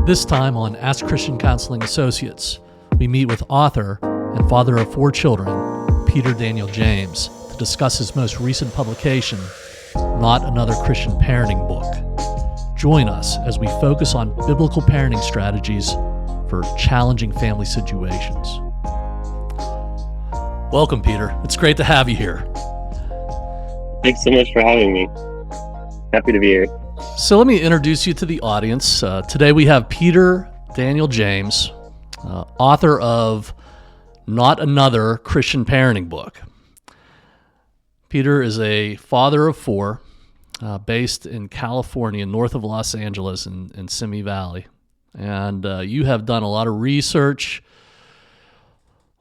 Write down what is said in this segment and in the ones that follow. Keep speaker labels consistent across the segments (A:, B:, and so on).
A: This time on Ask Christian Counseling Associates, we meet with author and father of 4 children, Peter Daniel James, to discuss his most recent publication, Not Another Christian Parenting Book. Join us as we focus on biblical parenting strategies for challenging family situations. Welcome, Peter. It's great to have you here.
B: Thanks so much for having me. Happy to be here.
A: So let me introduce you to the audience. Today we have Peter Daniel James, author of Not Another Christian Parenting Book. Peter is a father of 4, based in California, north of Los Angeles in Simi Valley. And you have done a lot of research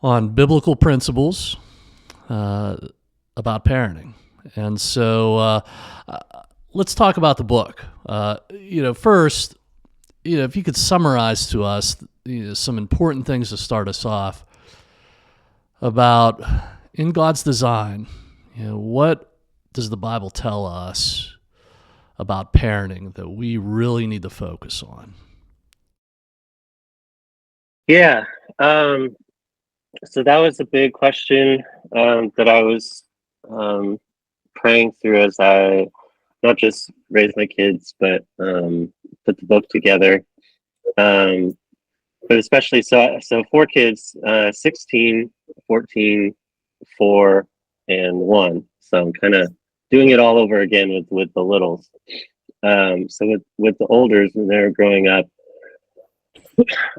A: on biblical principles about parenting. And so let's talk about the book. First, if you could summarize to us some important things to start us off about, in God's design, what does the Bible tell us about parenting that we really need to focus on?
B: Yeah. So that was a big question that I was praying through as I not just raised my kids, but put the book together. But especially, so 4 kids, 16, 14, 4, and 1. So I'm kind of doing it all over again with the littles. So with the olders, when they're growing up,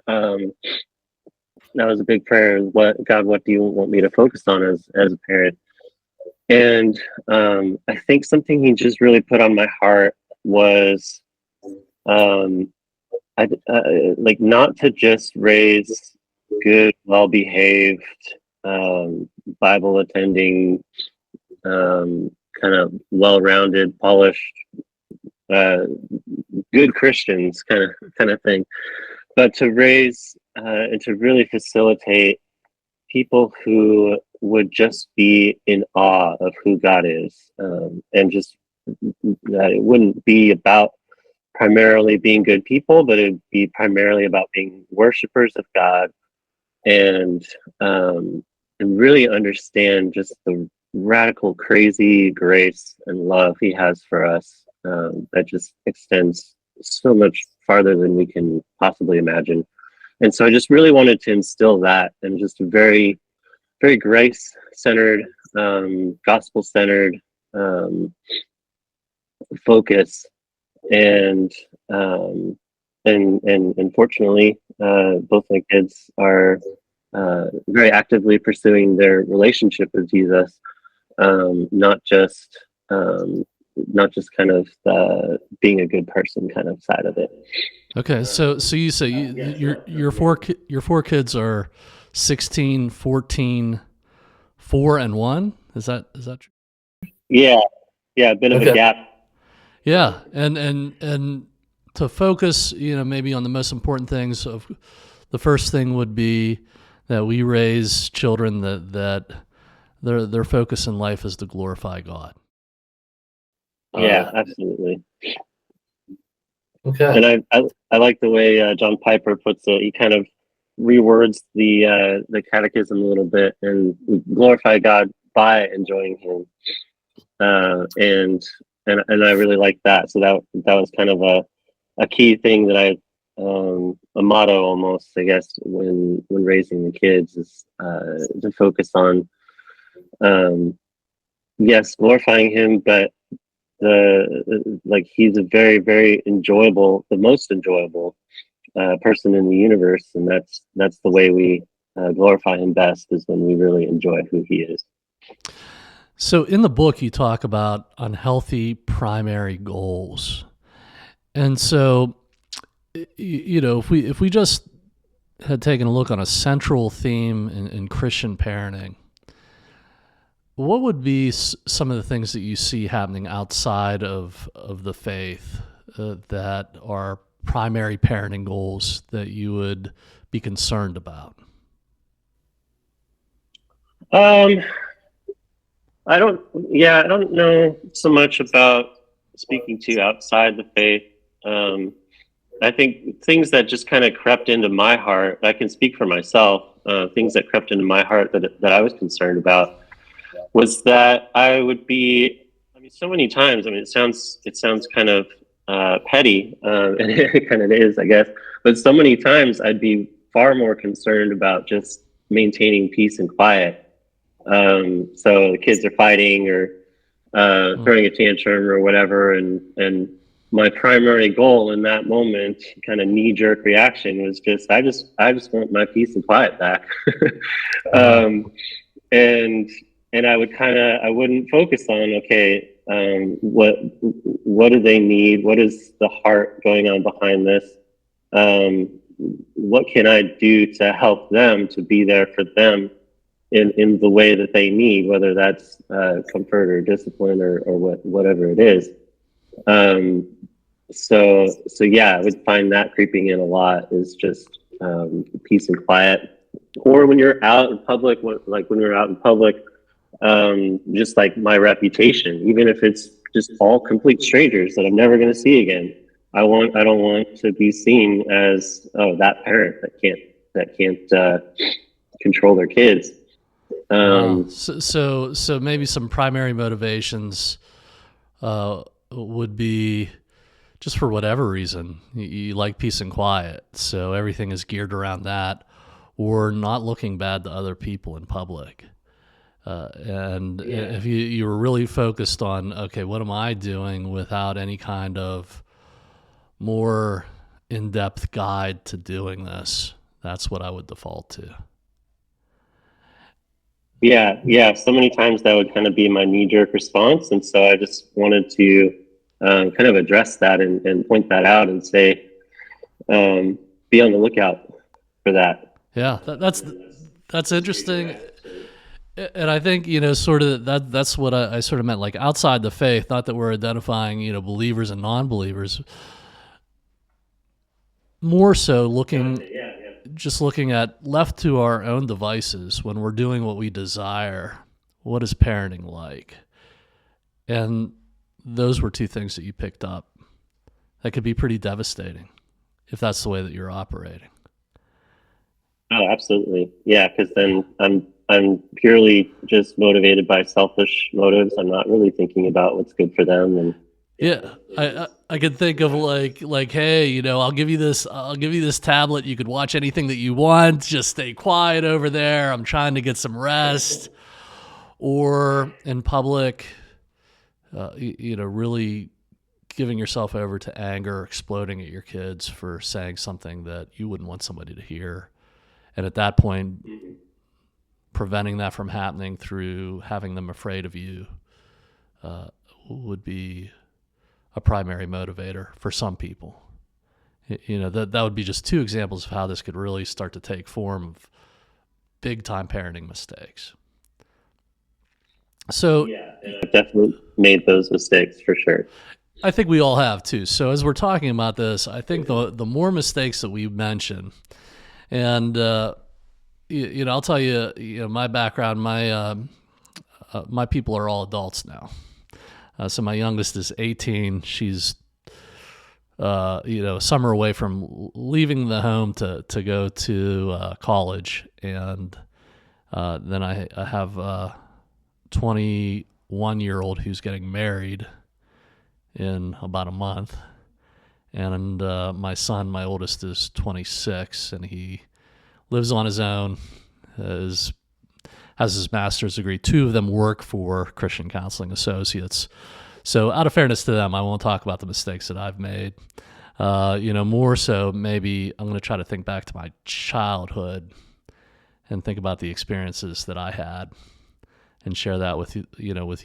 B: that was a big prayer. What do you want me to focus on as a parent? And I think something he just really put on my heart was not to just raise good, well-behaved, Bible-attending, kind of well-rounded, polished, good Christians, kind of thing, but to raise and to really facilitate people who would just be in awe of who God is, and just that it wouldn't be about primarily being good people, but it would be primarily about being worshipers of God, and really understand just the radical, crazy grace and love He has for us, that just extends so much farther than we can possibly imagine. And so I just really wanted to instill that, and just a very, very grace-centered, gospel-centered focus. And fortunately, both my kids are very actively pursuing their relationship with Jesus, not just kind of the being a good person kind of side of it.
A: Okay, so you say your 4 kids are 16, 14, 4, and 1. Is that true?
B: Yeah, a bit of a gap.
A: Yeah, and to focus, maybe on the most important things. Of the first thing would be that we raise children that their focus in life is to glorify God.
B: Yeah, absolutely.
C: Okay.
B: And I like the way John Piper puts it. He kind of rewords the catechism a little bit, and we glorify God by enjoying Him. And I really like that. So that was kind of a key thing that a motto almost, I guess, when raising the kids, is to focus on, yes, glorifying Him, but He's a very, very enjoyable, the most enjoyable person in the universe, and that's the way we glorify Him best, is when we really enjoy who He is.
A: So in the book, you talk about unhealthy primary goals. And so, if we just had taken a look on a central theme in Christian parenting, what would be some of the things that you see happening outside of the faith that are primary parenting goals that you would be concerned about?
B: I don't know so much about speaking to outside the faith. I think things that just kind of crept into my heart, I can speak for myself, things that crept into my heart that I was concerned about was that I would be, I mean, so many times, I mean, it sounds kind of petty, and it kind of is, I guess, but so many times I'd be far more concerned about just maintaining peace and quiet. So the kids are fighting or throwing a tantrum or whatever, and my primary goal in that moment, kind of knee jerk reaction, was just I just want my peace and quiet back.
A: Wow.
B: um, and I would I wouldn't focus on, okay, what do they need, what is the heart going on behind this, um, what can I do to help them, to be there for them in the way that they need, whether that's comfort or discipline or whatever it is. um, so yeah, I would find that creeping in a lot, is just peace and quiet. Or when you're out in public, like when we're out in public, just like my reputation, even if it's just all complete strangers that I'm never going to see again. I don't want to be seen as, oh, that parent that can't control their kids.
A: Wow.
B: Um,
A: So maybe some primary motivations would be just for whatever reason you like peace and quiet, so everything is geared around that, or not looking bad to other people in public. And if you were really focused on, okay, what am I doing, without any kind of more in-depth guide to doing this, that's what I would default to.
B: yeah. So many times that would kind of be my knee jerk response, and so I just wanted to kind of address that and point that out and say, be on the lookout for that.
A: Yeah, that's interesting. And I think, sort of that's what I sort of meant, like outside the faith, not that we're identifying, believers and non-believers, more so looking at, left to our own devices, when we're doing what we desire, what is parenting like? And those were two things that you picked up that could be pretty devastating if that's the way that you're operating.
B: Oh, absolutely. Yeah, because then I'm purely just motivated by selfish motives. I'm not really thinking about what's good for them. And
A: Yeah, I could think of like, hey, I'll give you this tablet. You could watch anything that you want. Just stay quiet over there. I'm trying to get some rest. Or in public, really giving yourself over to anger, exploding at your kids for saying something that you wouldn't want somebody to hear, and at that point, preventing that from happening through having them afraid of you would be a primary motivator for some people. That would be just two examples of how this could really start to take form of big time parenting mistakes. So
B: yeah, I've definitely made those mistakes for sure.
A: I think we all have too. So as we're talking about this, I think the more mistakes that we mention, and I'll tell you, my background, my people are all adults now. So my youngest is 18. She's a summer away from leaving the home to go to college, and then I have a 21-year-old who's getting married in about a month, and my son, my oldest, is 26, and he lives on his own, has his master's degree. Two of them work for Christian Counseling Associates. So out of fairness to them, I won't talk about the mistakes that I've made. More so, maybe I'm going to try to think back to my childhood and think about the experiences that I had and share that with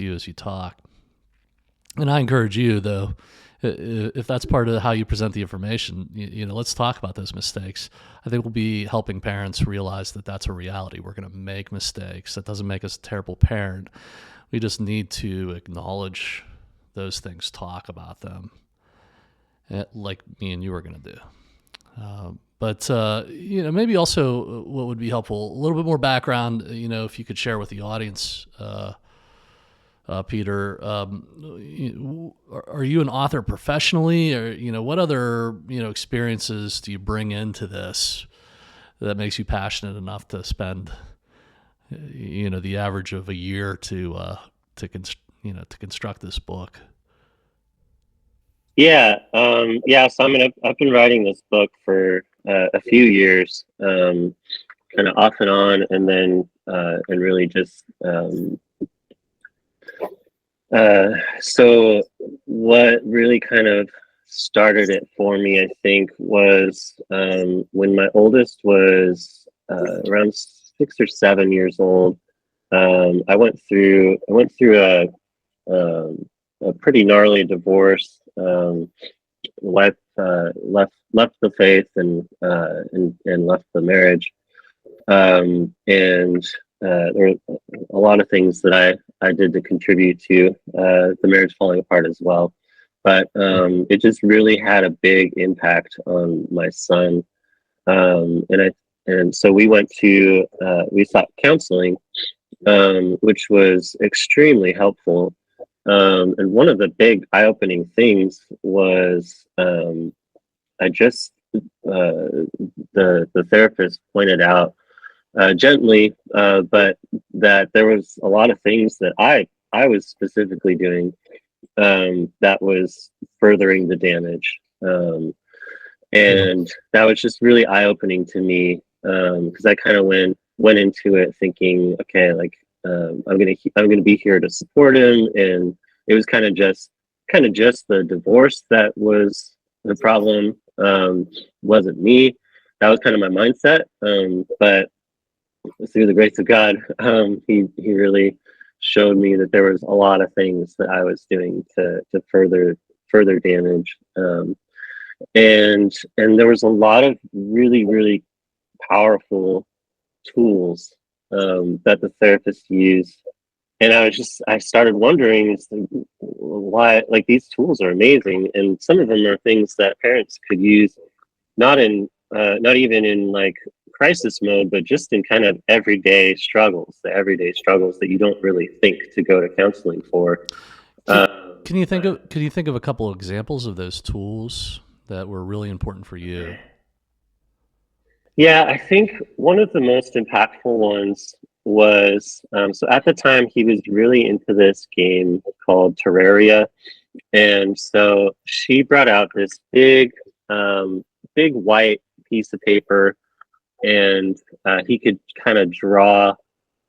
A: you as you talk. And I encourage you, though, if that's part of how you present the information, let's talk about those mistakes. I think we'll be helping parents realize that that's a reality. We're going to make mistakes. That doesn't make us a terrible parent. We just need to acknowledge those things, talk about them, like me and you are going to do. But maybe also what would be helpful, a little bit more background, if you could share with the audience Peter. Are you an author professionally, or what other experiences do you bring into this that makes you passionate enough to spend the average of a year to construct this book?
B: Yeah. So I've been writing this book for a few years, kind of off and on, and then and really just so what really kind of started it for me, I think, was when my oldest was around 6 or 7 years old. I went through a pretty gnarly divorce. The wife left the faith and left the marriage, and there were a lot of things that I did to contribute to the marriage falling apart as well. But it just really had a big impact on my son, and so we sought counseling, which was extremely helpful. And one of the big eye-opening things was I just the therapist pointed out gently, but that there was a lot of things that I was specifically doing that was furthering the damage, and that was just really eye opening to me, because I kind of went into it thinking, okay, like I'm gonna be here to support him, and it was kind of just the divorce that was the problem, wasn't me. That was kind of my mindset, but through the grace of God, he really showed me that there was a lot of things that I was doing to further damage, and there was a lot of really powerful tools that the therapist used, and I started wondering why, like, these tools are amazing, and some of them are things that parents could use, not even in like crisis mode, but just in kind of the everyday struggles that you don't really think to go to counseling for.
A: Can, can you think of a couple of examples of those tools that were really important for you?
B: Yeah, I think one of the most impactful ones was, so at the time he was really into this game called Terraria, and so she brought out this big white piece of paper, and he could kind of draw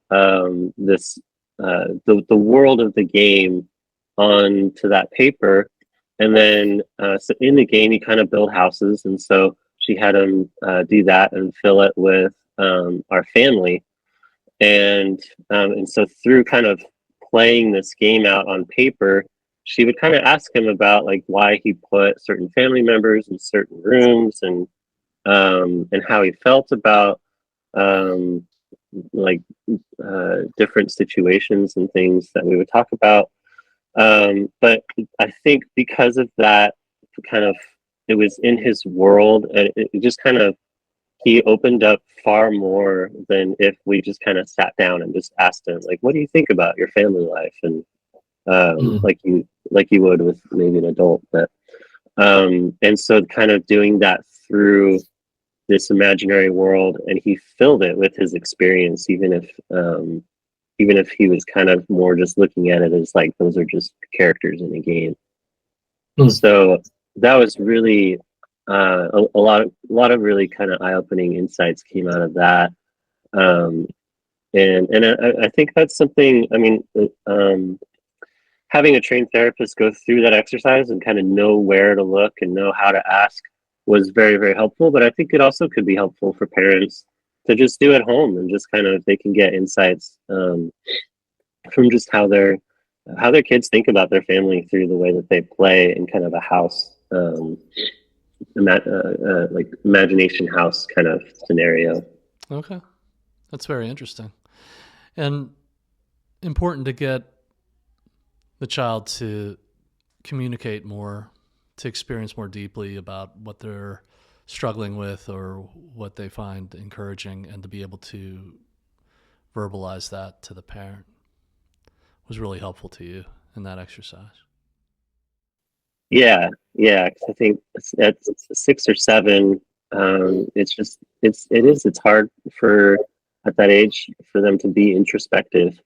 B: this the world of the game onto that paper, and then so in the game you kind of build houses, and so she had him do that and fill it with our family, and so through kind of playing this game out on paper, she would kind of ask him about like why he put certain family members in certain rooms, and how he felt about um, like different situations and things that we would talk about. But I think because of that, kind of, it was in his world, and it just kind of, he opened up far more than if we just kind of sat down and just asked him, like, what do you think about your family life? And
A: Mm.
B: like you would with maybe an adult. But and so kind of doing that through this imaginary world, and he filled it with his experience, even if he was kind of more just looking at it as like those are just characters in a game.
A: Mm.
B: So that was really a lot of really kind of eye-opening insights came out of that, um, and I think that's something. I mean, having a trained therapist go through that exercise and kind of know where to look and know how to ask was very helpful. But I think it also could be helpful for parents to just do at home, and just kind of, they can get insights from just how their kids think about their family through the way that they play in kind of a house, like imagination house kind of scenario.
A: Okay, that's very interesting and important to get the child to communicate more, to experience more deeply about what they're struggling with or what they find encouraging, and to be able to verbalize that to the parent. was really helpful to you in that exercise.
B: Yeah. 'Cause I think at 6 or 7, it's hard for at that age for them to be introspective.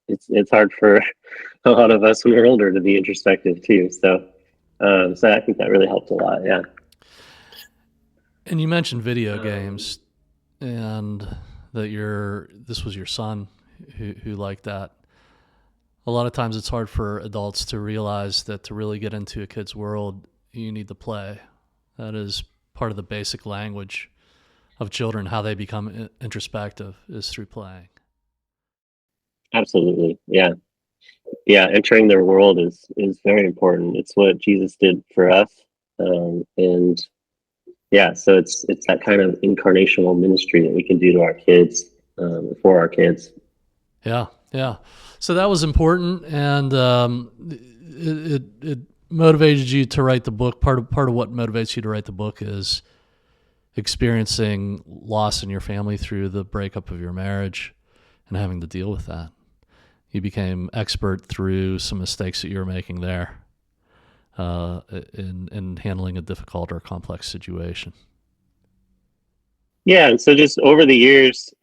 B: It's hard for a lot of us when we're older to be introspective too. So I think that really helped a lot. Yeah.
A: And you mentioned video games, and that this was your son who liked that. A lot of times it's hard for adults to realize that to really get into a kid's world, you need to play. That is part of the basic language of children. How they become introspective is through
B: Absolutely. Yeah. Entering their world is very important. It's what Jesus did for us, and yeah. So it's that kind of incarnational ministry that we can do to our kids, for our kids.
A: Yeah. So that was important, and it motivated you to write the book. Part of what motivates you to write the book is experiencing loss in your family through the breakup of your marriage and having to deal with that. You became expert through some mistakes that you were making there, in handling a difficult or complex situation.
B: Yeah, and so just over the years,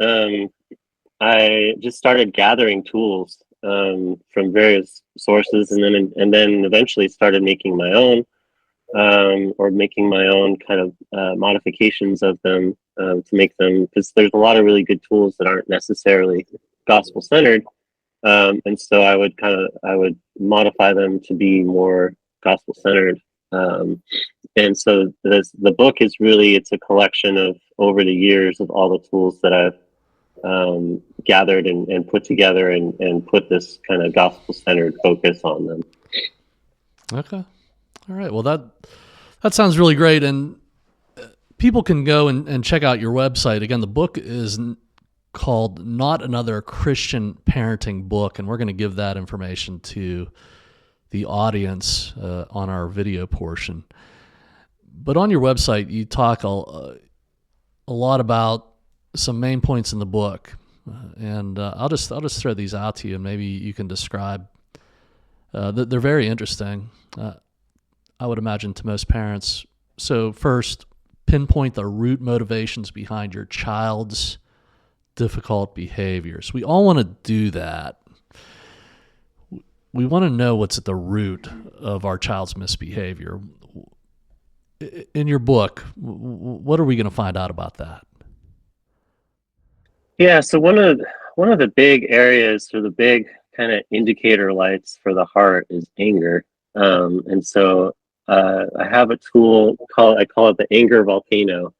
B: I just started gathering tools, from various sources, and then eventually started making my own, or making my own kind of modifications of them, to make them, because there's a lot of really good tools that aren't necessarily gospel centered, and so I would modify them to be more gospel centered. And so the book is really, it's a collection of over the years of all the tools that I've, gathered and put together, and put this kind of gospel centered focus on them.
A: Okay. All right. Well, that sounds really great, and people can go and check out your website. Again, the book is called Not Another Christian Parenting Book, and we're going to give that information to the audience on our video portion. But on your website, you talk a lot about some main points in the book, and I'll just throw these out to you, and maybe you can describe. They're very interesting, I would imagine, to most parents. So first, pinpoint the root motivations behind your child's difficult behaviors. We all want to do that. We want to know what's at the root of our child's misbehavior. In your book, what are we going to find out about that?
B: Yeah, so one of the big areas, or the big kind of indicator lights for the heart, is anger. And so I have a tool I call it the anger volcano,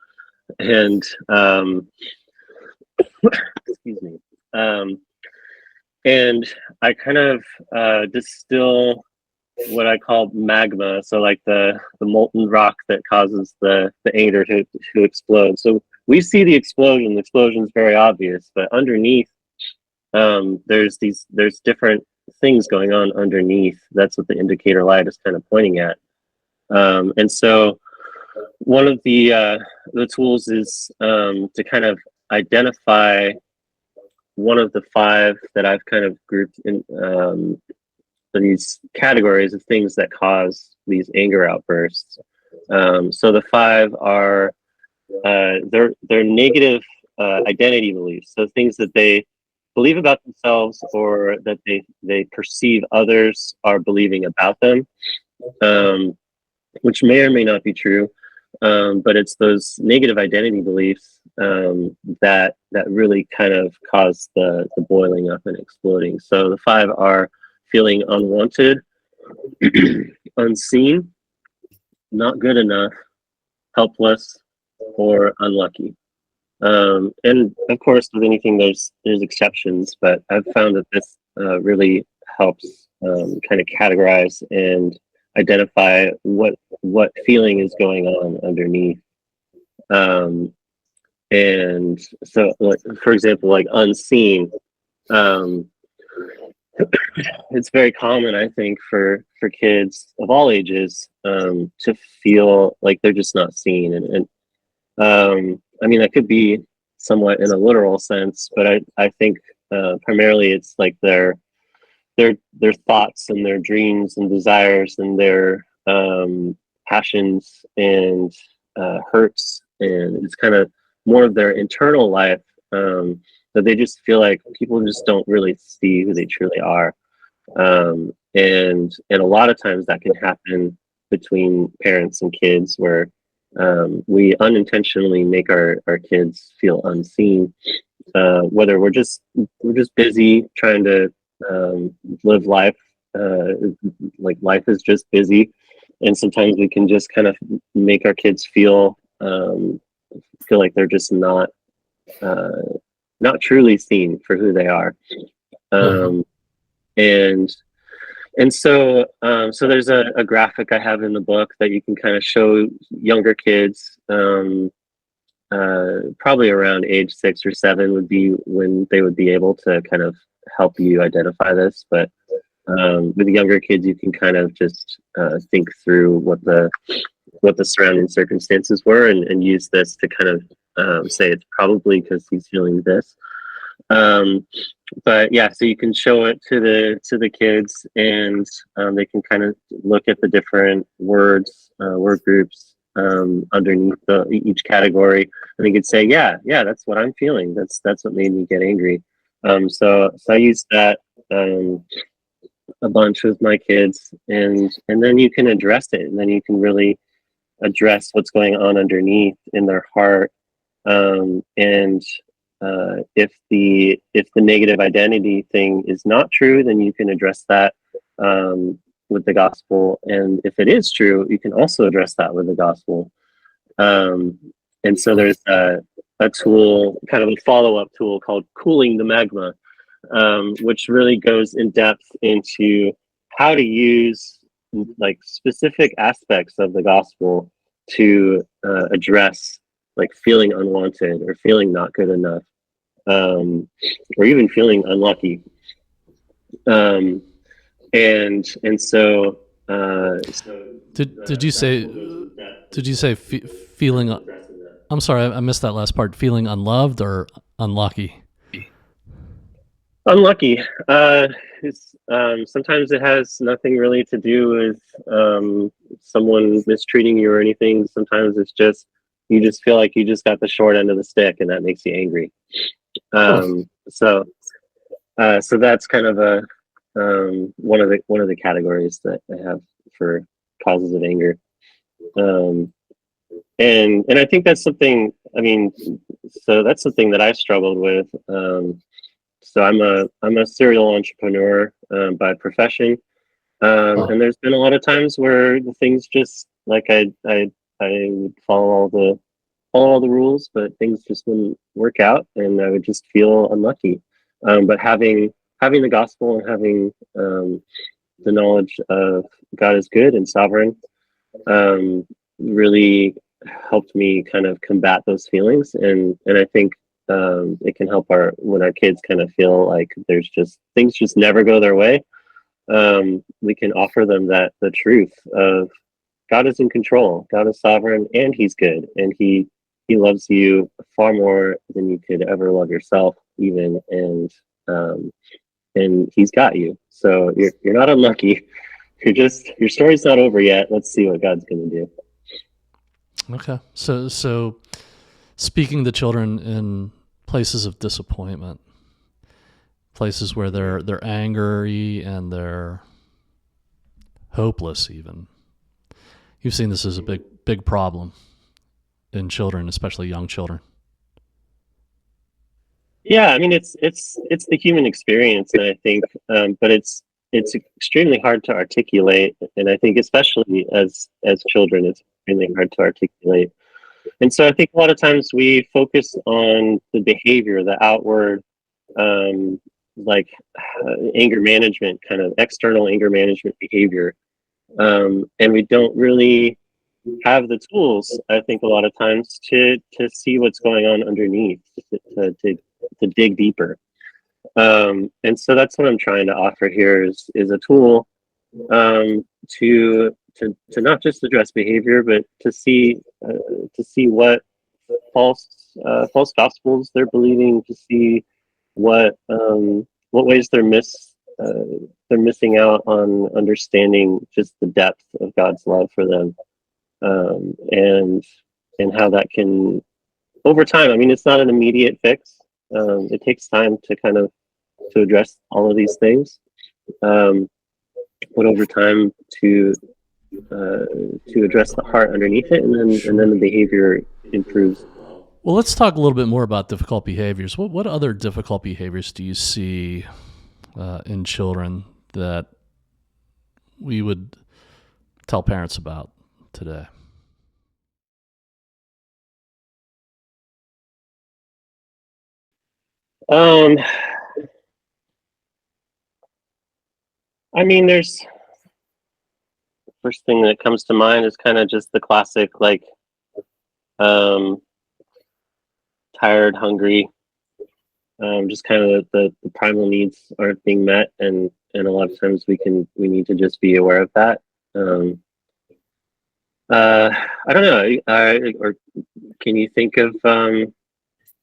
B: and excuse me, and I kind of distill what I call magma, so like the molten rock that causes the anger to explode. So we see the explosion. The explosion is very obvious, but underneath, there's different things going on underneath. That's what the indicator light is kind of pointing at. And so one of the tools is, to kind of identify one of the 5 that I've kind of grouped in, these categories of things that cause these anger outbursts. So the 5 are, they're negative identity beliefs. So things that they believe about themselves, or that they perceive others are believing about them, which may or may not be true. But it's those negative identity beliefs, that really kind of cause the boiling up and exploding. So the 5 are feeling unwanted, unseen, not good enough, helpless, or unlucky. And of course, with anything, there's exceptions, but I've found that this really helps, kind of categorize and identify what feeling is going on underneath. And so, like, for example, like unseen. It's very common, I think, for kids of all ages, to feel like they're just not seen, and I mean, that could be somewhat in a literal sense, but I think, primarily it's like their thoughts and their dreams and desires and their passions and hurts, and it's kind of more of their internal life, that they just feel like people just don't really see who they truly are. And a lot of times that can happen between parents and kids, where we unintentionally make our kids feel unseen, whether we're just busy trying to live life, like life is just busy, and sometimes we can just kind of make our kids feel like they're just uh, not truly seen for who they are. um, and so there's a graphic I have in the book that you can kind of show younger kids. Probably around age 6 or 7 would be when they would be able to kind of help you identify this. But with younger kids, you can kind of just think through what the surrounding circumstances were, and use this to kind of say it's probably because he's feeling this. Um, but yeah, so you can show it to the kids, and they can kind of look at the different word groups underneath each category, and they could say, yeah, that's what I'm feeling. That's what made me get angry. So I use that a bunch with my kids, and then you can address it, and then you can really address what's going on underneath in their heart. And if the negative identity thing is not true, then you can address that with the gospel. And if it is true, you can also address that with the gospel. Um, and so there's a tool, kind of a follow-up tool called Cooling the Magma, which really goes in depth into how to use like specific aspects of the gospel to address like feeling unwanted or feeling not good enough, or even feeling unlucky. Um, and so
A: Did you say feeling? I'm sorry, I missed that last part. Feeling unloved or unlucky?
B: Unlucky. Sometimes it has nothing really to do with someone mistreating you or anything. Sometimes it's just you just feel like you just got the short end of the stick, and that makes you angry. So that's kind of a one of the categories that I have for causes of anger. And I think that's something. I mean, so that's something that I struggled with. So I'm a serial entrepreneur by profession, and there's been a lot of times where the things just like I would follow all the rules, but things just wouldn't work out, and I would just feel unlucky. But having the gospel and having the knowledge of God is good and sovereign really helped me kind of combat those feelings, and I think it can help when our kids kind of feel like there's just things just never go their way. We can offer them the truth of God is in control, God is sovereign, and He's good, and He loves you far more than you could ever love yourself, even, and He's got you. So you're not unlucky. Your story's not over yet. Let's see what God's going to do.
A: Okay, so speaking to children in places of disappointment, places where they're angry and they're hopeless, even. You've seen this as a big problem in children, especially young children.
B: Yeah, I mean it's the human experience, and I think, but it's extremely hard to articulate, and I think especially as children, it's extremely hard to articulate. And so I think a lot of times we focus on the behavior, the outward, like anger management, kind of external anger management behavior, and we don't really have the tools, I think, a lot of times to see what's going on underneath, to dig deeper. And so that's what I'm trying to offer here is a tool to not just address behavior, but to see what false gospels they're believing, to see what ways they're they're missing out on understanding just the depth of God's love for them, and how that can, over time. I mean, it's not an immediate fix. It takes time to kind of to address all of these things, um, but over time to address the heart underneath it, and then the behavior improves.
A: Well, let's talk a little bit more about difficult behaviors. What other difficult behaviors do you see in children that we would tell parents about today?
B: Um, I mean, there's first thing that comes to mind is kind of just the classic, like, um, tired, hungry, just kind of the primal needs aren't being met, and a lot of times we need to just be aware of that. Um, I don't know, or can you think of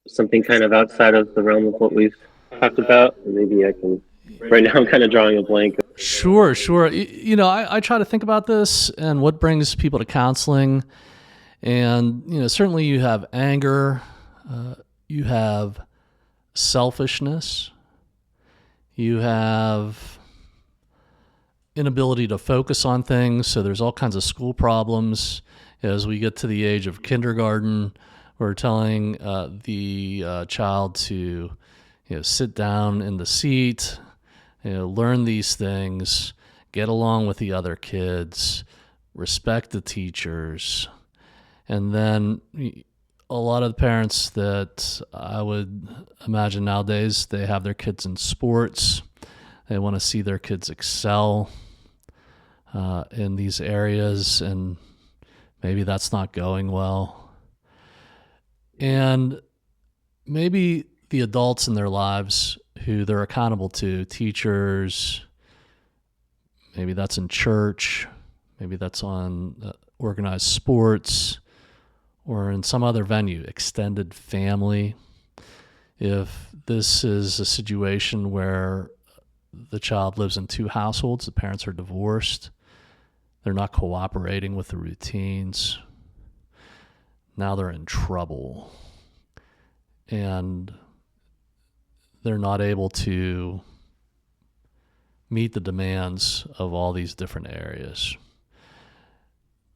B: something kind of outside of the realm of what we've talked about? And maybe I can. Right now, I'm kind of drawing a blank.
A: Sure, sure. I try to think about this and what brings people to counseling. And, certainly you have anger, you have selfishness, you have inability to focus on things. So there's all kinds of school problems. As we get to the age of kindergarten, we're telling the child to sit down in the seat, learn these things, get along with the other kids, respect the teachers. And then a lot of the parents that I would imagine nowadays, they have their kids in sports. They want to see their kids excel in these areas, and maybe that's not going well. And maybe the adults in their lives who they're accountable to, teachers, maybe that's in church, maybe that's on organized sports, or in some other venue, extended family. If this is a situation where the child lives in two households, the parents are divorced, they're not cooperating with the routines, now they're in trouble. And they're not able to meet the demands of all these different areas.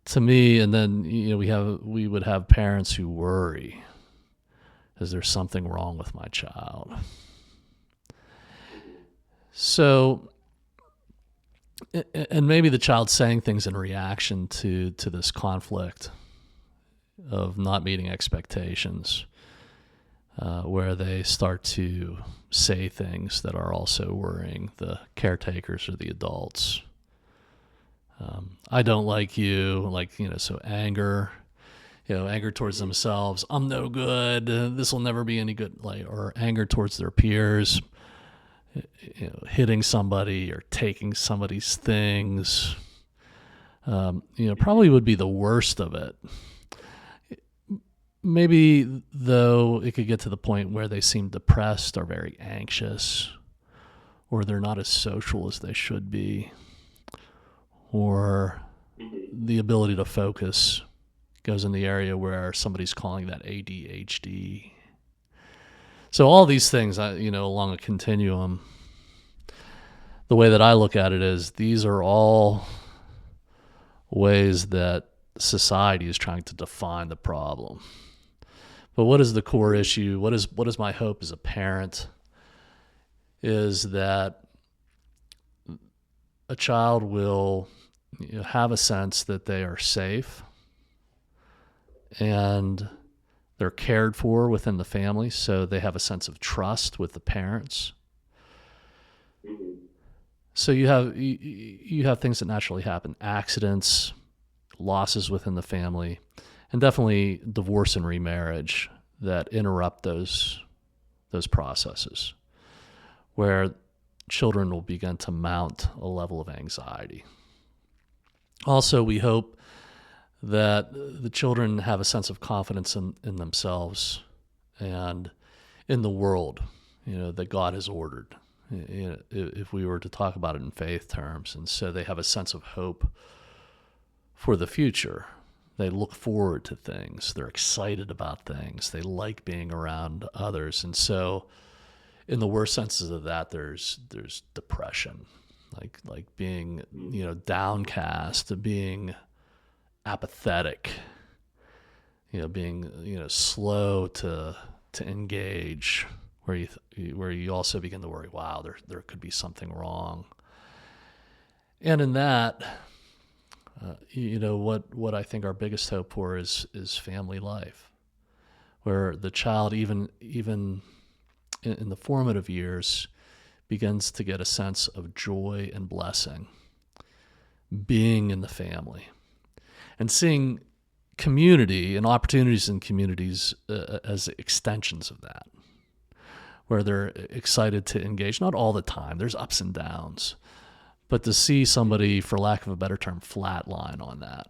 A: To me, and then we would have parents who worry, is there something wrong with my child? So, and maybe the child's saying things in reaction to this conflict of not meeting expectations, where they start to say things that are also worrying the caretakers or the adults. I don't like you, so anger, anger towards themselves. I'm no good. This will never be any good. Or anger towards their peers, hitting somebody or taking somebody's things. Probably would be the worst of it. Maybe, though, it could get to the point where they seem depressed or very anxious, or they're not as social as they should be, or the ability to focus goes in the area where somebody's calling that ADHD. So all these things, along a continuum, the way that I look at it is these are all ways that society is trying to define the problem. But what is the core issue? What is my hope as a parent is that a child will have a sense that they are safe and they're cared for within the family, so they have a sense of trust with the parents. So you have things that naturally happen, accidents, losses within the family, and definitely divorce and remarriage that interrupt those processes, where children will begin to mount a level of anxiety. Also, we hope that the children have a sense of confidence in themselves and in the world, that God has ordered. if we were to talk about it in faith terms. And so they have a sense of hope for the future. They look forward to things. They're excited about things. They like being around others. And so, in the worst senses of that, there's depression, like being downcast, being apathetic, being slow to engage, where you also begin to worry, wow, there could be something wrong. And in that, what I think our biggest hope for is family life, where the child, even in the formative years, begins to get a sense of joy and blessing, being in the family, and seeing community and opportunities in communities as extensions of that, where they're excited to engage, not all the time, there's ups and downs, but to see somebody, for lack of a better term, flatline on that,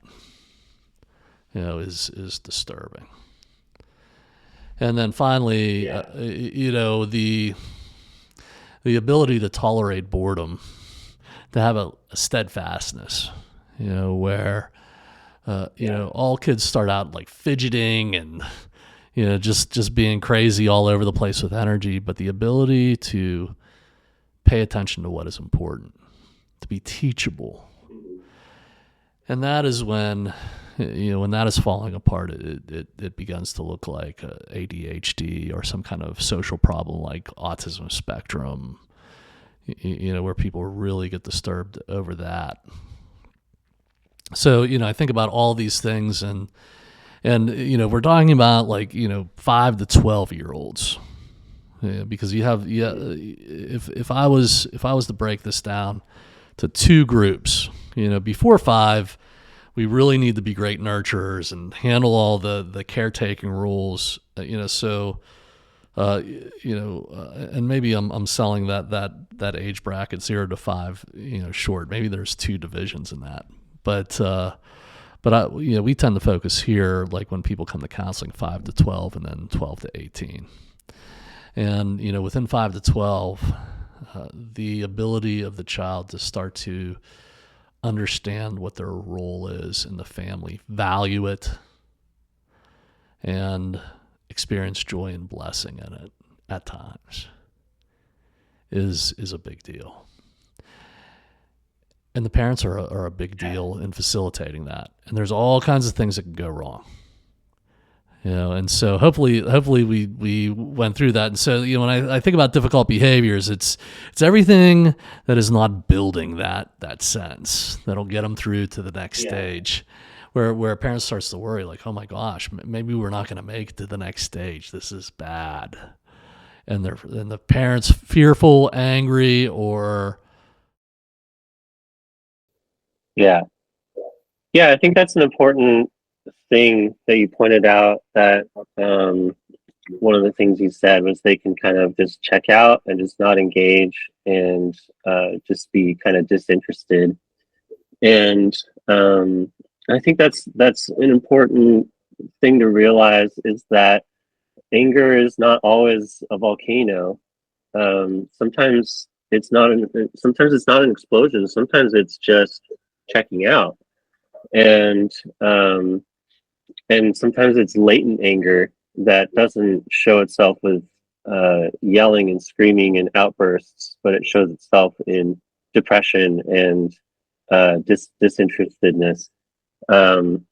A: is disturbing. And then finally, the ability to tolerate boredom, to have a steadfastness, where all kids start out like fidgeting and just being crazy all over the place with energy, but the ability to pay attention to what is important, to be teachable. And that is when that is falling apart, it begins to look like ADHD or some kind of social problem like autism spectrum, where people really get disturbed over that. So, I think about all these things, and we're talking about 5 to 12-year-olds. Because if I was to break this down to two groups, before 5, we really need to be great nurturers and handle all the caretaking rules, and maybe I'm selling that age bracket 0 to 5, short. Maybe there's 2 divisions in that, but we tend to focus here, like when people come to counseling, 5 to 12, and then 12 to 18. And, within 5 to 12, the ability of the child to start to understand what their role is in the family, value it, and experience joy and blessing in it at times is a big deal. And the parents are a big deal in facilitating that. And there's all kinds of things that can go wrong. And so hopefully we went through that. And so, when I think about difficult behaviors, it's everything that is not building that sense that'll get them through to the next stage, where a parent starts to worry, like, oh my gosh, maybe we're not going to make it to the next stage. This is bad. And the parent's fearful, angry, or...
B: Yeah. I think that's an important thing that you pointed out, that one of the things you said was they can kind of just check out and just not engage and just be kind of disinterested. And I think that's an important thing to realize, is that anger is not always a volcano. Sometimes it's not an explosion. Sometimes it's just checking out. And sometimes it's latent anger that doesn't show itself with yelling and screaming and outbursts, but it shows itself in depression and disinterestedness. And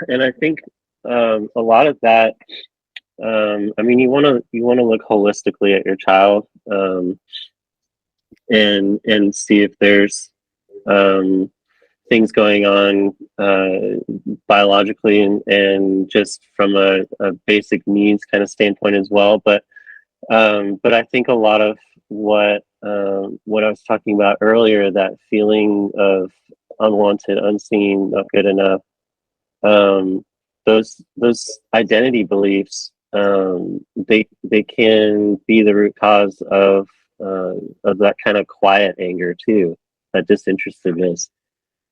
B: I think a lot of that. You want to look holistically at your child, and see if there's things going on biologically and just from a basic needs kind of standpoint as well. But I think a lot of what I was talking about earlier, that feeling of unwanted, unseen, not good enough, those identity beliefs, they can be the root cause of that kind of quiet anger too, that disinterestedness.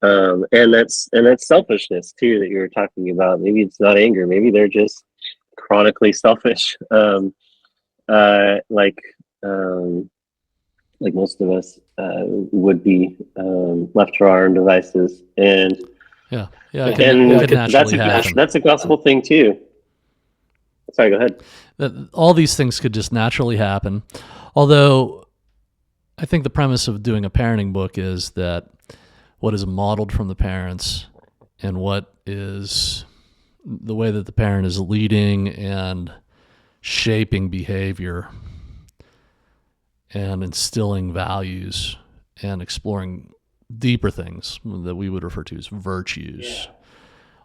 B: And that's selfishness too, that you were talking about. Maybe it's not anger, maybe they're just chronically selfish. Like like most of us, would be left to our own devices. And
A: Yeah,
B: it
A: it could
B: that's
A: naturally happen.
B: that's a gospel thing too. Sorry, go ahead.
A: That all these things could just naturally happen. Although I think the premise of doing a parenting book is that what is modeled from the parents and what is the way that the parent is leading and shaping behavior and instilling values and exploring deeper things that we would refer to as virtues. Yeah.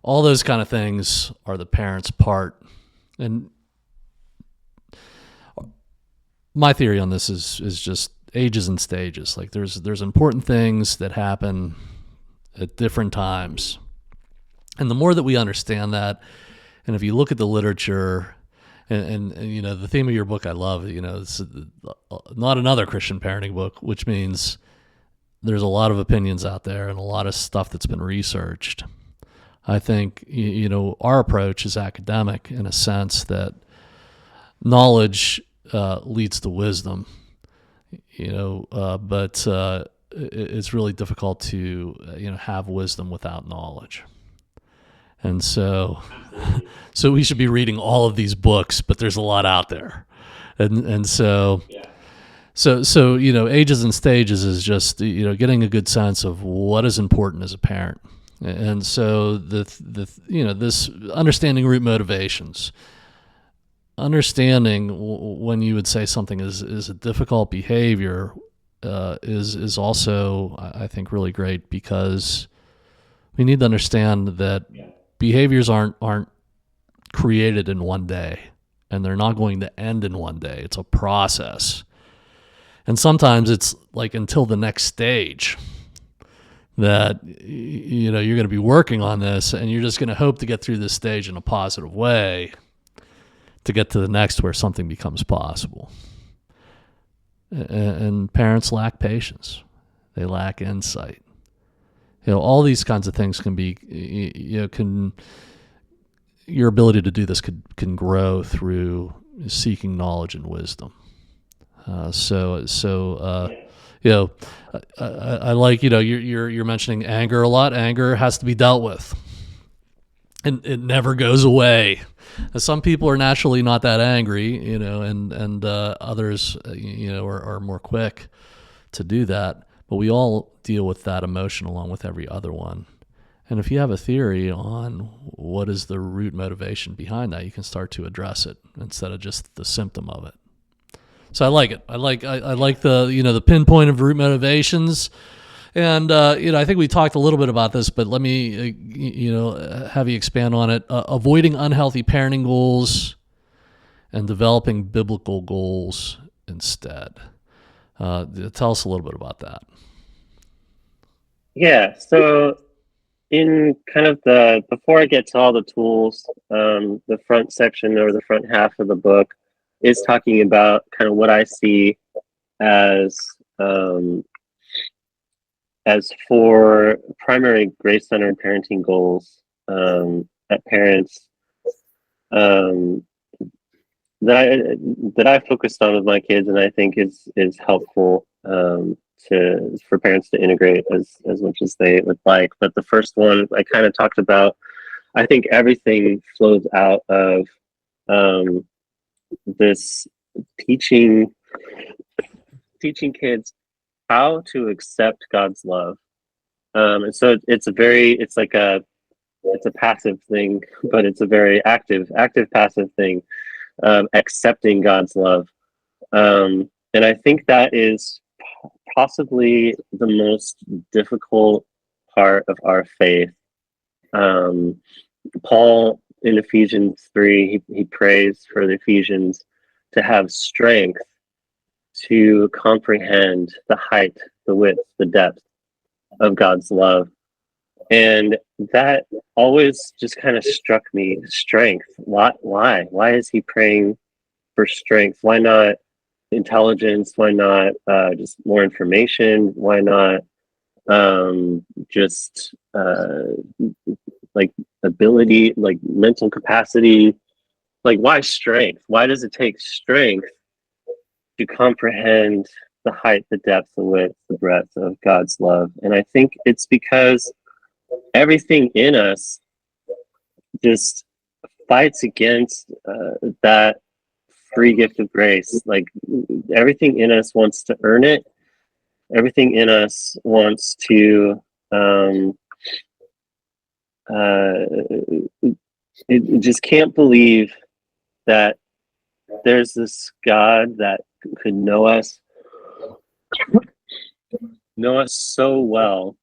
A: All those kind of things are the parent's part. And my theory on this is just ages and stages. Like there's important things that happen at different times. And the more that we understand that, and if you look at the literature, and the theme of your book I love, it's not another Christian parenting book, which means there's a lot of opinions out there and a lot of stuff that's been researched. I think, our approach is academic in a sense that knowledge leads to wisdom, but it's really difficult to, have wisdom without knowledge. And so we should be reading all of these books, but there's a lot out there. And so, yeah. So, ages and stages is just, getting a good sense of what is important as a parent. And so this understanding root motivations, understanding when you would say something is a difficult behavior, is also, I think, really great, because we need to understand that behaviors aren't created in one day, and they're not going to end in one day. It's a process. And sometimes it's like until the next stage that you're going to be working on this, and you're just going to hope to get through this stage in a positive way to get to the next where something becomes possible. And parents lack patience. They lack insight. All these kinds of things can be, your ability to do this can grow through seeking knowledge and wisdom. I like, you're mentioning anger a lot. Anger has to be dealt with, and it never goes away. Some people are naturally not that angry, and others, are more quick to do that. But we all deal with that emotion along with every other one. And if you have a theory on what is the root motivation behind that, you can start to address it instead of just the symptom of it. So I like it. I like the the pinpoint of root motivations, and I think we talked a little bit about this, but let me have you expand on it. Avoiding unhealthy parenting goals and developing biblical goals instead. Tell us a little bit about that.
B: Yeah. So in kind of before I get to all the tools, the front section or the front half of the book is talking about kind of what I see as for primary grace-centered parenting goals that parents that I focused on with my kids, and I think is helpful for parents to integrate as much as they would like. But the first one I kind of talked about, I think everything flows out of this teaching kids how to accept God's love. And so it's a passive thing, but it's a very active passive thing, accepting God's love. And I think that is possibly the most difficult part of our faith. Paul in Ephesians 3, he prays for the Ephesians to have strength to comprehend the height, the width, the depth of God's love. And that always just kind of struck me. Strength. Why is he praying for strength? Why not intelligence? Why not just more information? Why not just like ability, like mental capacity? Like, why strength? Why does it take strength to comprehend the height, the depth, the width, the breadth of God's love. And I think it's because everything in us just fights against that free gift of grace. Like everything in us wants to earn it. Everything in us wants to it just can't believe that there's this God that could know us so well,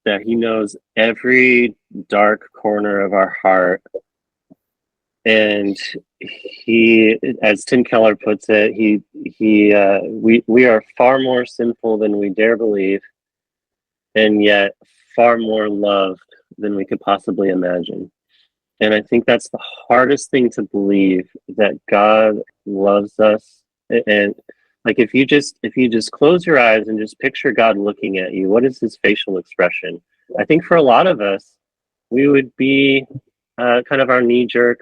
B: that he knows every dark corner of our heart. And he, as Tim Keller puts it, we are far more sinful than we dare believe, and yet far more loved than we could possibly imagine. And I think that's the hardest thing to believe, that God loves us. And like if you just close your eyes and just picture God looking at you, what is his facial expression? I think for a lot of us, we would be kind of our knee-jerk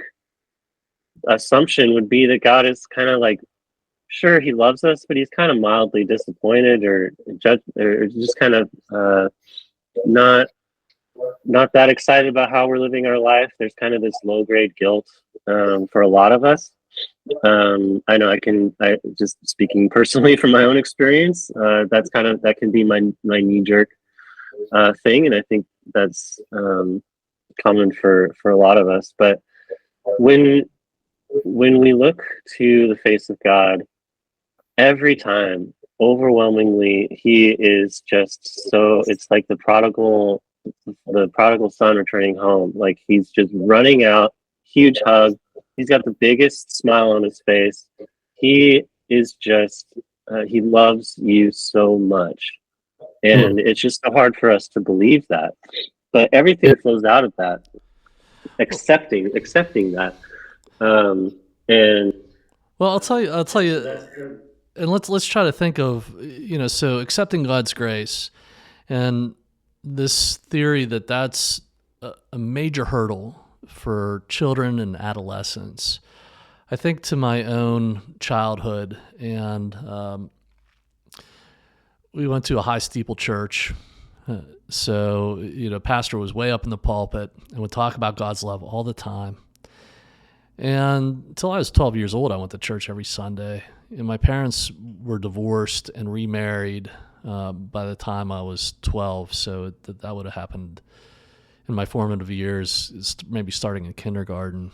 B: assumption would be that God is kind of like, sure, he loves us, but he's kind of mildly disappointed or just kind of not that excited about how we're living our life. There's kind of this low-grade guilt for a lot of us. I know I just speaking personally from my own experience, that can be my knee-jerk thing, and I think that's common for a lot of us. But when we look to the face of God, every time, overwhelmingly, he is just so, it's like the prodigal son returning home. Like he's just running out, huge hug. He's got the biggest smile on his face. He is just, he loves you so much. And it's just so hard for us to believe that. But everything flows out of that, accepting that. And
A: well, I'll tell you, and let's try to think of, so accepting God's grace, and this theory that that's a major hurdle for children and adolescents. I think to my own childhood, and we went to a high steeple church. So, pastor was way up in the pulpit and would talk about God's love all the time. And until I was 12 years old, I went to church every Sunday. And my parents were divorced and remarried by the time I was 12. So that would have happened in my formative years, maybe starting in kindergarten.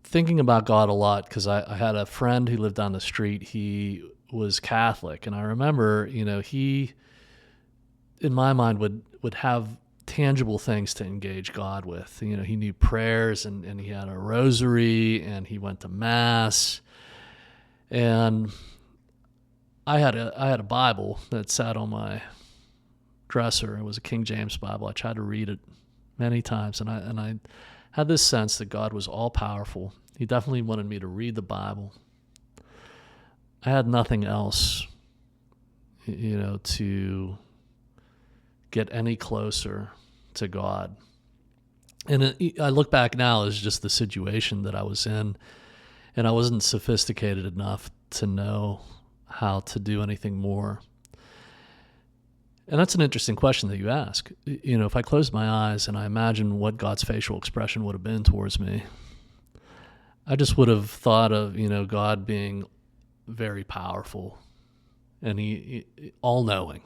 A: Thinking about God a lot, because I had a friend who lived down the street. He was Catholic. And I remember, he, in my mind, would have tangible things to engage God with. He knew prayers, and he had a rosary, and he went to mass. And I had a Bible that sat on my dresser. It was a King James Bible. I tried to read it many times, and I had this sense that God was all powerful. He definitely wanted me to read the Bible. I had nothing else, to get any closer to God. And I look back now as just the situation that I was in, and I wasn't sophisticated enough to know how to do anything more. And that's an interesting question that you ask. If I closed my eyes and I imagined what God's facial expression would have been towards me, I just would have thought of, God being very powerful, and he all-knowing.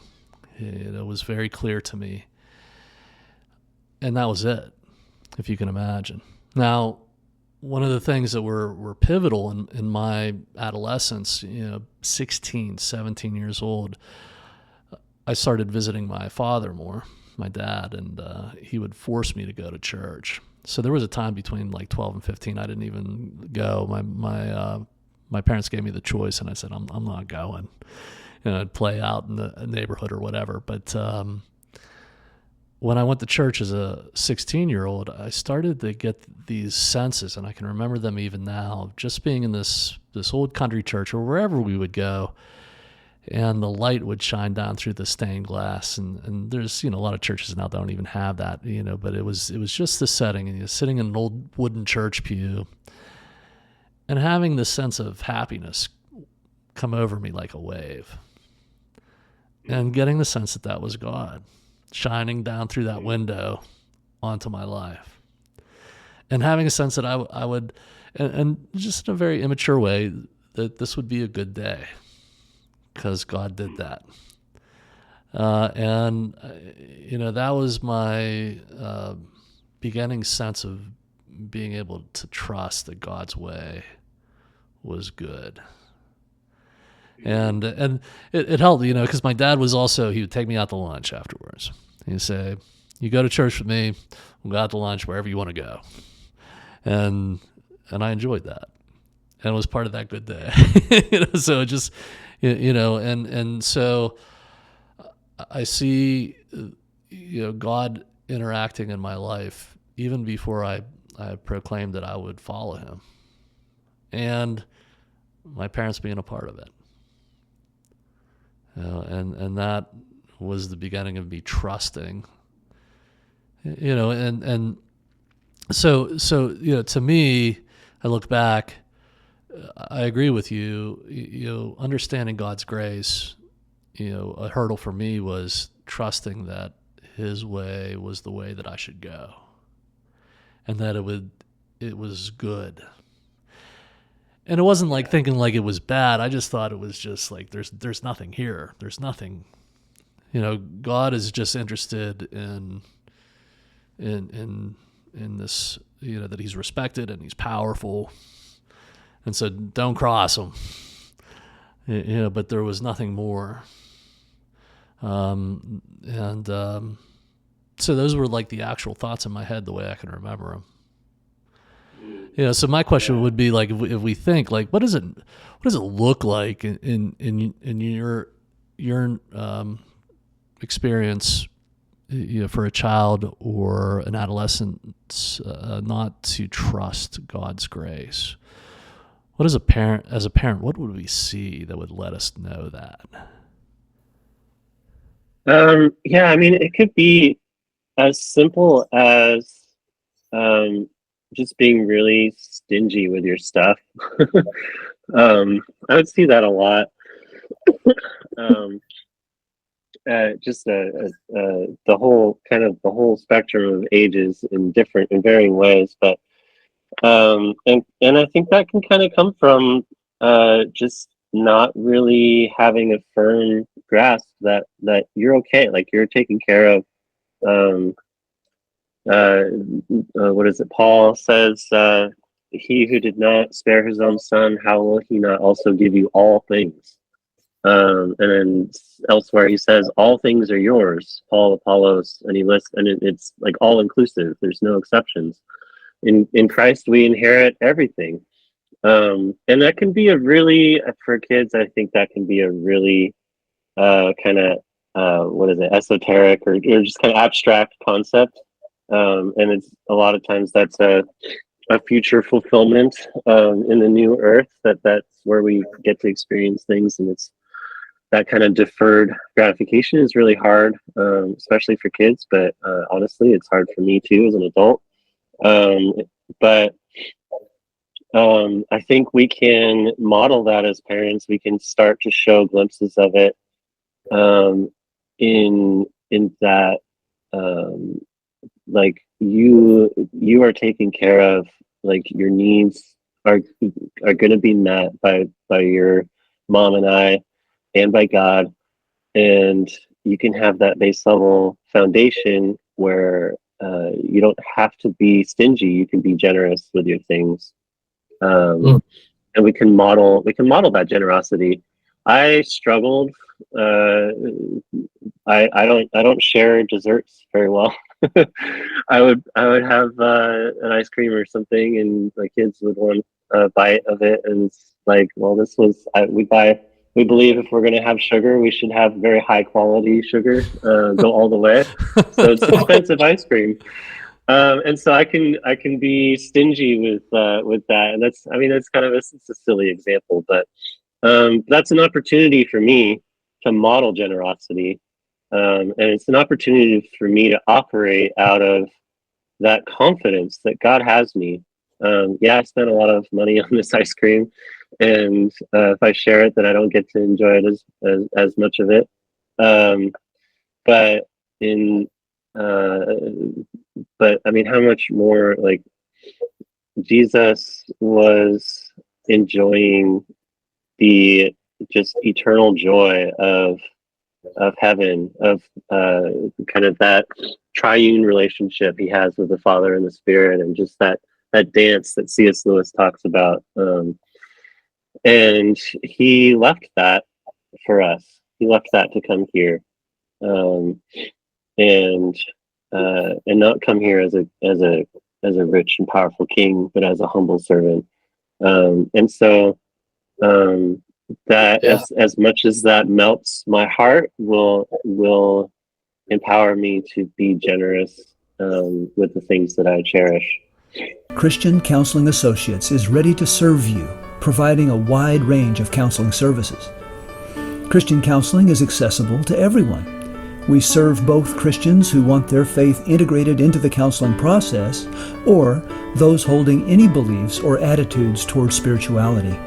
A: It was very clear to me. And that was it, if you can imagine. Now, one of the things that were pivotal in my adolescence, 16, 17 years old, I started visiting my father more, my dad, and he would force me to go to church. So there was a time between like 12 and 15 I didn't even go. My parents gave me the choice, and I said, I'm not going. I'd play out in the neighborhood or whatever. But when I went to church as a 16-year-old, I started to get these senses, and I can remember them even now, just being in this old country church or wherever we would go, and the light would shine down through the stained glass. And there's, a lot of churches now don't even have that, but it was just the setting, and you're sitting in an old wooden church pew. and having this sense of happiness come over me like a wave, and getting the sense that that was God shining down through that window onto my life, and having a sense that I would, and just in a very immature way, that this would be a good day because God did that. And that was my beginning sense of being able to trust that God's way was good. And it helped, because my dad was also, he would take me out to lunch afterwards. He'd say, "You go to church with me, we'll go out to lunch wherever you want to go." And I enjoyed that. And it was part of that good day. So it just, and so I see, God interacting in my life even before I proclaimed that I would follow him, and my parents being a part of it. And that was the beginning of me trusting, and so to me, I look back, I agree with you, understanding God's grace, a hurdle for me was trusting that his way was the way that I should go, and that it was good. And it wasn't like thinking like it was bad. I just thought it was just like there's nothing here. There's nothing. God is just interested in this, that he's respected and he's powerful. And so don't cross him. But there was nothing more. So those were like the actual thoughts in my head, the way I can remember them. So my question would be like, if we think like, what does it look like in your experience, for a child or an adolescent, not to trust God's grace? What as a parent, what would we see that would let us know that?
B: It could be as simple as just being really stingy with your stuff. I would see that a lot. The whole spectrum of ages in varying ways, but and I think that can kind of come from just not really having a firm grasp that you're okay, like you're taken care of. What is it? Paul says, "He who did not spare his own son, how will he not also give you all things?" And then elsewhere he says, "All things are yours, Paul, Apollos," and he lists, and it's like all inclusive. There's no exceptions. In Christ, we inherit everything, and that can be for kids. I think that can be a really kind of esoteric or just kind of abstract concept. And it's a lot of times that's a future fulfillment in the new earth, that's where we get to experience things, and it's that kind of deferred gratification is really hard, especially for kids, but honestly it's hard for me too as an adult. But I think we can model that as parents. We can start to show glimpses of it in that like you are taken care of, like your needs are going to be met by your mom and I, and by God, and you can have that base level foundation where you don't have to be stingy. You can be generous with your things, and we can model that generosity. I struggled. I don't share desserts very well. I would have an ice cream or something, and my kids would want a bite of it, and it's like, well, we believe if we're going to have sugar, we should have very high quality sugar, go all the way. So it's expensive ice cream, and so I can be stingy with that, and that's kind of it's a silly example, but that's an opportunity for me to model generosity. And it's an opportunity for me to operate out of that confidence that God has me, Yeah, I spent a lot of money on this ice cream, and if I share it, then I don't get to enjoy it as much of it. Um, but in uh, but I mean, how much more like Jesus was enjoying the just eternal joy of heaven, of kind of that triune relationship he has with the Father and the Spirit, and just that dance that C.S. Lewis talks about. And he left that for us. He left that to come here, um, and and not come here as a rich and powerful king, but as a humble servant. And so um, that
A: Yeah.
B: as much as that melts my heart, will empower me to be generous with the things that I cherish.
C: Christian Counseling Associates is ready to serve you, providing a wide range of counseling services. Christian counseling is accessible to everyone. We serve both Christians who want their faith integrated into the counseling process, or those holding any beliefs or attitudes toward spirituality.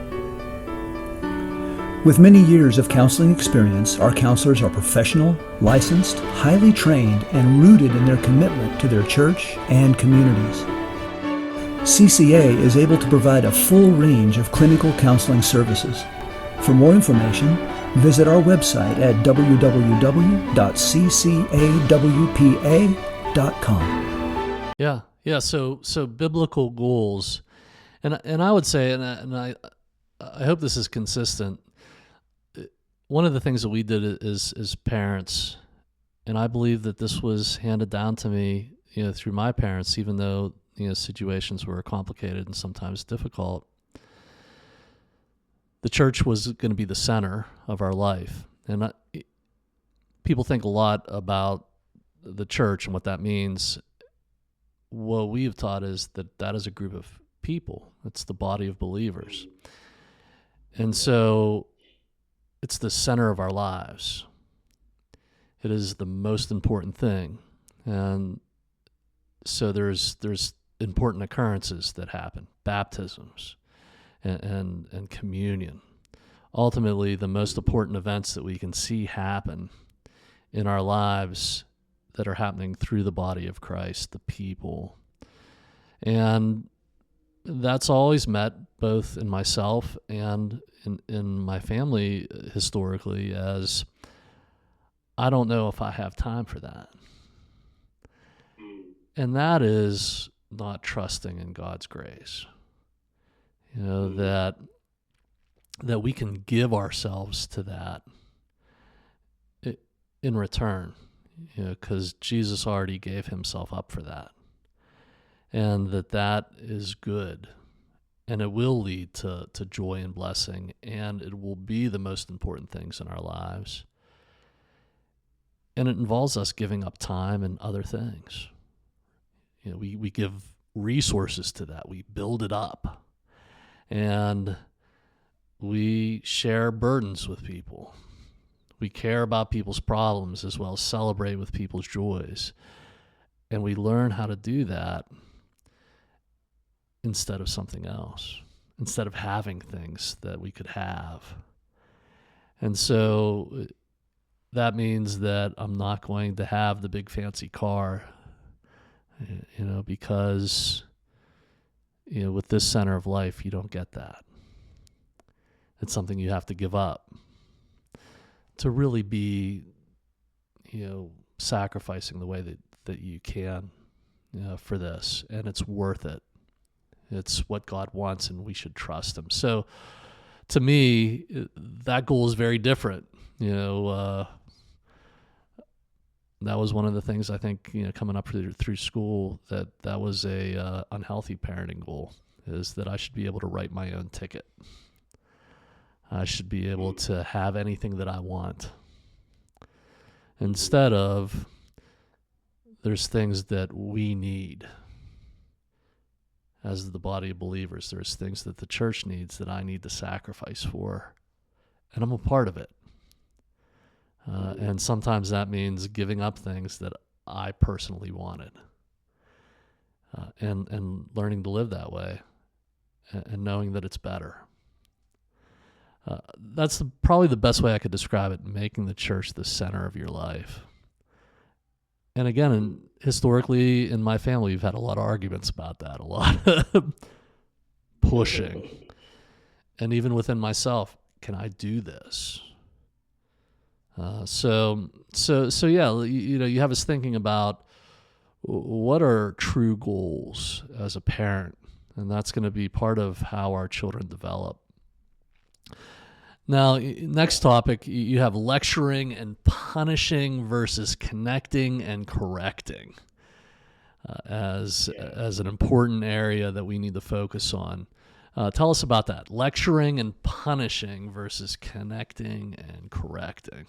C: With many years of counseling experience, our counselors are professional, licensed, highly trained, and rooted in their commitment to their church and communities. CCA is able to provide a full range of clinical counseling services. For more information, visit our website at www.ccawpa.com.
A: Yeah. So biblical goals, and I would say, and I hope this is consistent. One of the things that we did as parents, and I believe that this was handed down to me, through my parents, even though situations were complicated and sometimes difficult. The church was going to be the center of our life, and people think a lot about the church and what that means. What we have taught is that is a group of people. It's the body of believers, and so it's the center of our lives. It is the most important thing, and so there's important occurrences that happen, baptisms and communion. Ultimately, the most important events that we can see happen in our lives that are happening through the body of Christ, the people. And that's always met both in myself and in my family historically as, I don't know if I have time for that. And that is not trusting in God's grace. That we can give ourselves to that in return, because Jesus already gave himself up for that. And that is good. And it will lead to joy and blessing, and it will be the most important things in our lives. And it involves us giving up time and other things. We give resources to that. We build it up. And we share burdens with people. We care about people's problems as well as celebrate with people's joys. And we learn how to do that instead of something else, instead of having things that we could have. And so that means that I'm not going to have the big fancy car, because, with this center of life, you don't get that. It's something you have to give up to really be, sacrificing the way that you can, for this. And it's worth it. It's what God wants, and we should trust him. So to me, that goal is very different. That was one of the things I think, coming up through school, that was a unhealthy parenting goal, is that I should be able to write my own ticket. I should be able to have anything that I want. Instead of, there's things that we need as the body of believers. There's things that the church needs that I need to sacrifice for, and I'm a part of it. And sometimes that means giving up things that I personally wanted. and learning to live that way, and knowing that it's better. That's probably the best way I could describe it, making the church the center of your life. And again, historically in my family, we've had a lot of arguments about that, a lot of pushing. And even within myself, can I do this? So yeah, you have us thinking about what are true goals as a parent, and that's going to be part of how our children develop. Now, next topic, you have lecturing and punishing versus connecting and correcting as an important area that we need to focus on. Tell us about that, lecturing and punishing versus connecting and correcting.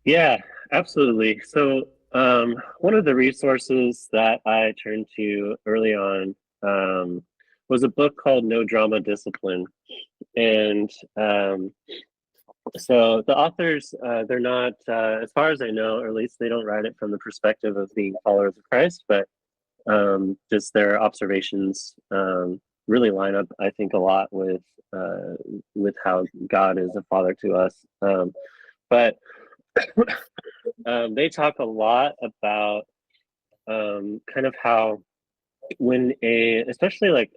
B: Yeah, absolutely. So one of the resources that I turned to early on was a book called No Drama Discipline. And so the authors, they're not, as far as I know, or at least they don't write it from the perspective of being followers of Christ, but just their observations really line up, I think, a lot with how God is a father to us. But they talk a lot about kind of how when especially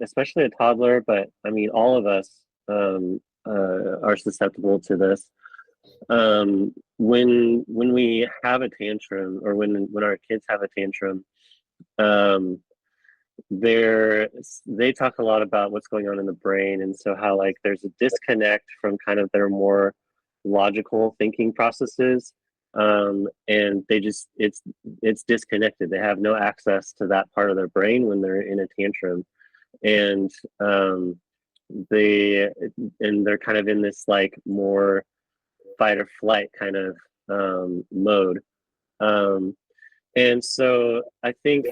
B: a toddler, but I mean all of us are susceptible to this. When we have a tantrum, or when our kids have a tantrum, they talk a lot about what's going on in the brain, and so how like there's a disconnect from kind of their more logical thinking processes, and it's disconnected. They have no access to that part of their brain when they're in a tantrum, and they're kind of in this like more fight or flight kind of mode. And so I think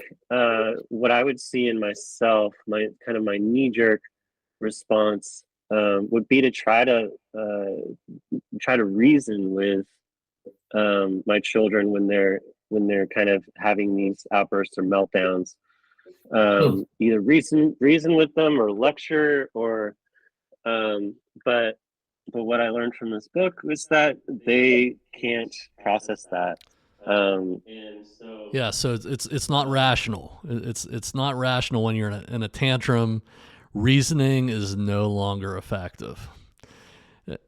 B: what I would see in myself, my knee-jerk response would be to try to reason with my children when they're kind of having these outbursts or meltdowns. Either reason with them or lecture, or but what I learned from this book was that they can't process that.
A: So it's not rational. It's not rational when you're in a tantrum. Reasoning is no longer effective,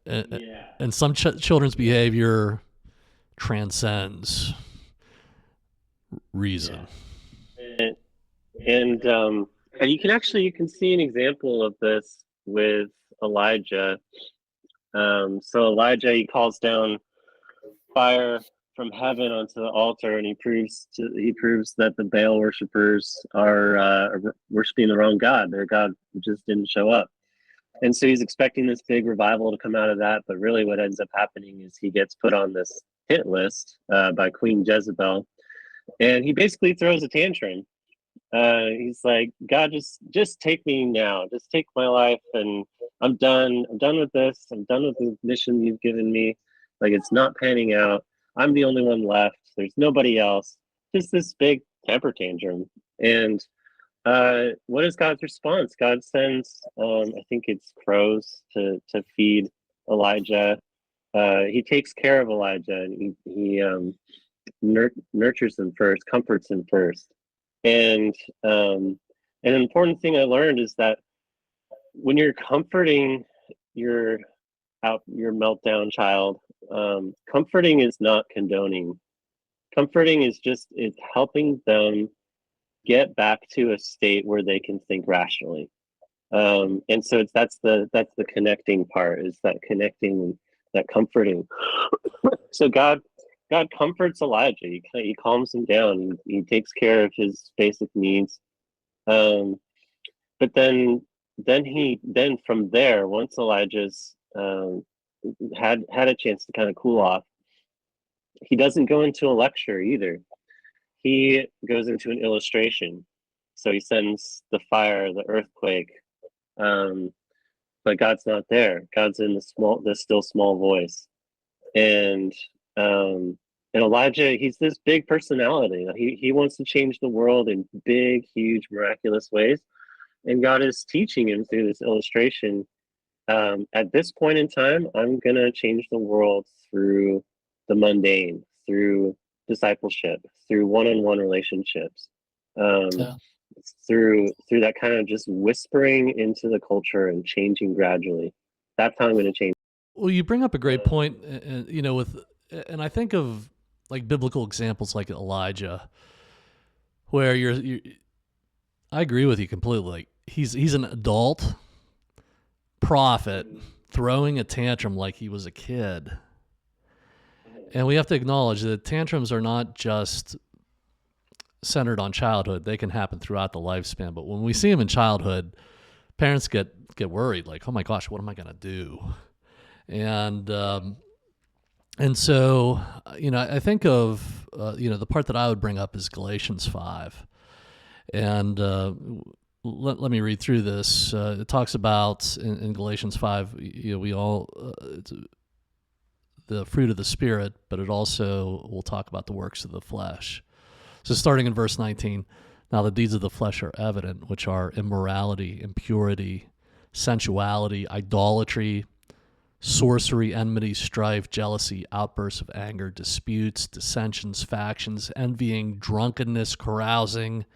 A: and some children's behavior transcends reason.
B: And you can see an example of this with Elijah. So Elijah, he calls down fire from heaven onto the altar, and he proves that the Baal worshippers are worshiping the wrong god. Their god just didn't show up, and so he's expecting this big revival to come out of that. But really, what ends up happening is he gets put on this hit list by Queen Jezebel, and he basically throws a tantrum. He's like, God, just take me now. Just take my life, and I'm done. I'm done with this. I'm done with the mission you've given me. Like, it's not panning out. I'm the only one left. There's nobody else. Just this big temper tantrum. And what is God's response? God sends, I think it's crows to feed Elijah. He takes care of Elijah, and he nurtures him first, comforts him first. And an important thing I learned is that when you're comforting your meltdown child, comforting is not condoning. Comforting is it's helping them get back to a state where they can think rationally. And so that's the connecting part, is that connecting, that comforting. So God comforts Elijah. He calms him down. He takes care of his basic needs. But then from there, once Elijah's had a chance to kind of cool off, he doesn't go into a lecture either. He goes into an illustration. So he sends the fire, the earthquake, but God's not there. God's in the still small voice, and And Elijah, he's this big personality. He wants to change the world in big, huge, miraculous ways. And God is teaching him through this illustration. At this point in time, I'm going to change the world through the mundane, through discipleship, through one-on-one relationships,
A: Yeah.
B: through that kind of just whispering into the culture and changing gradually. That's how I'm going to change.
A: Well, you bring up a great point, and I think of like biblical examples like Elijah, where I agree with you completely. Like he's an adult prophet throwing a tantrum like he was a kid. And we have to acknowledge that tantrums are not just centered on childhood. They can happen throughout the lifespan. But when we see them in childhood, parents get worried, like, oh my gosh, what am I going to do? And so, I think of, the part that I would bring up is Galatians 5. And let me read through this. It talks about in Galatians 5, we all, it's the fruit of the Spirit, but it also will talk about the works of the flesh. So starting in verse 19, now the deeds of the flesh are evident, which are immorality, impurity, sensuality, idolatry, sorcery, enmity, strife, jealousy, outbursts of anger, disputes, dissensions, factions, envying, drunkenness, carousing,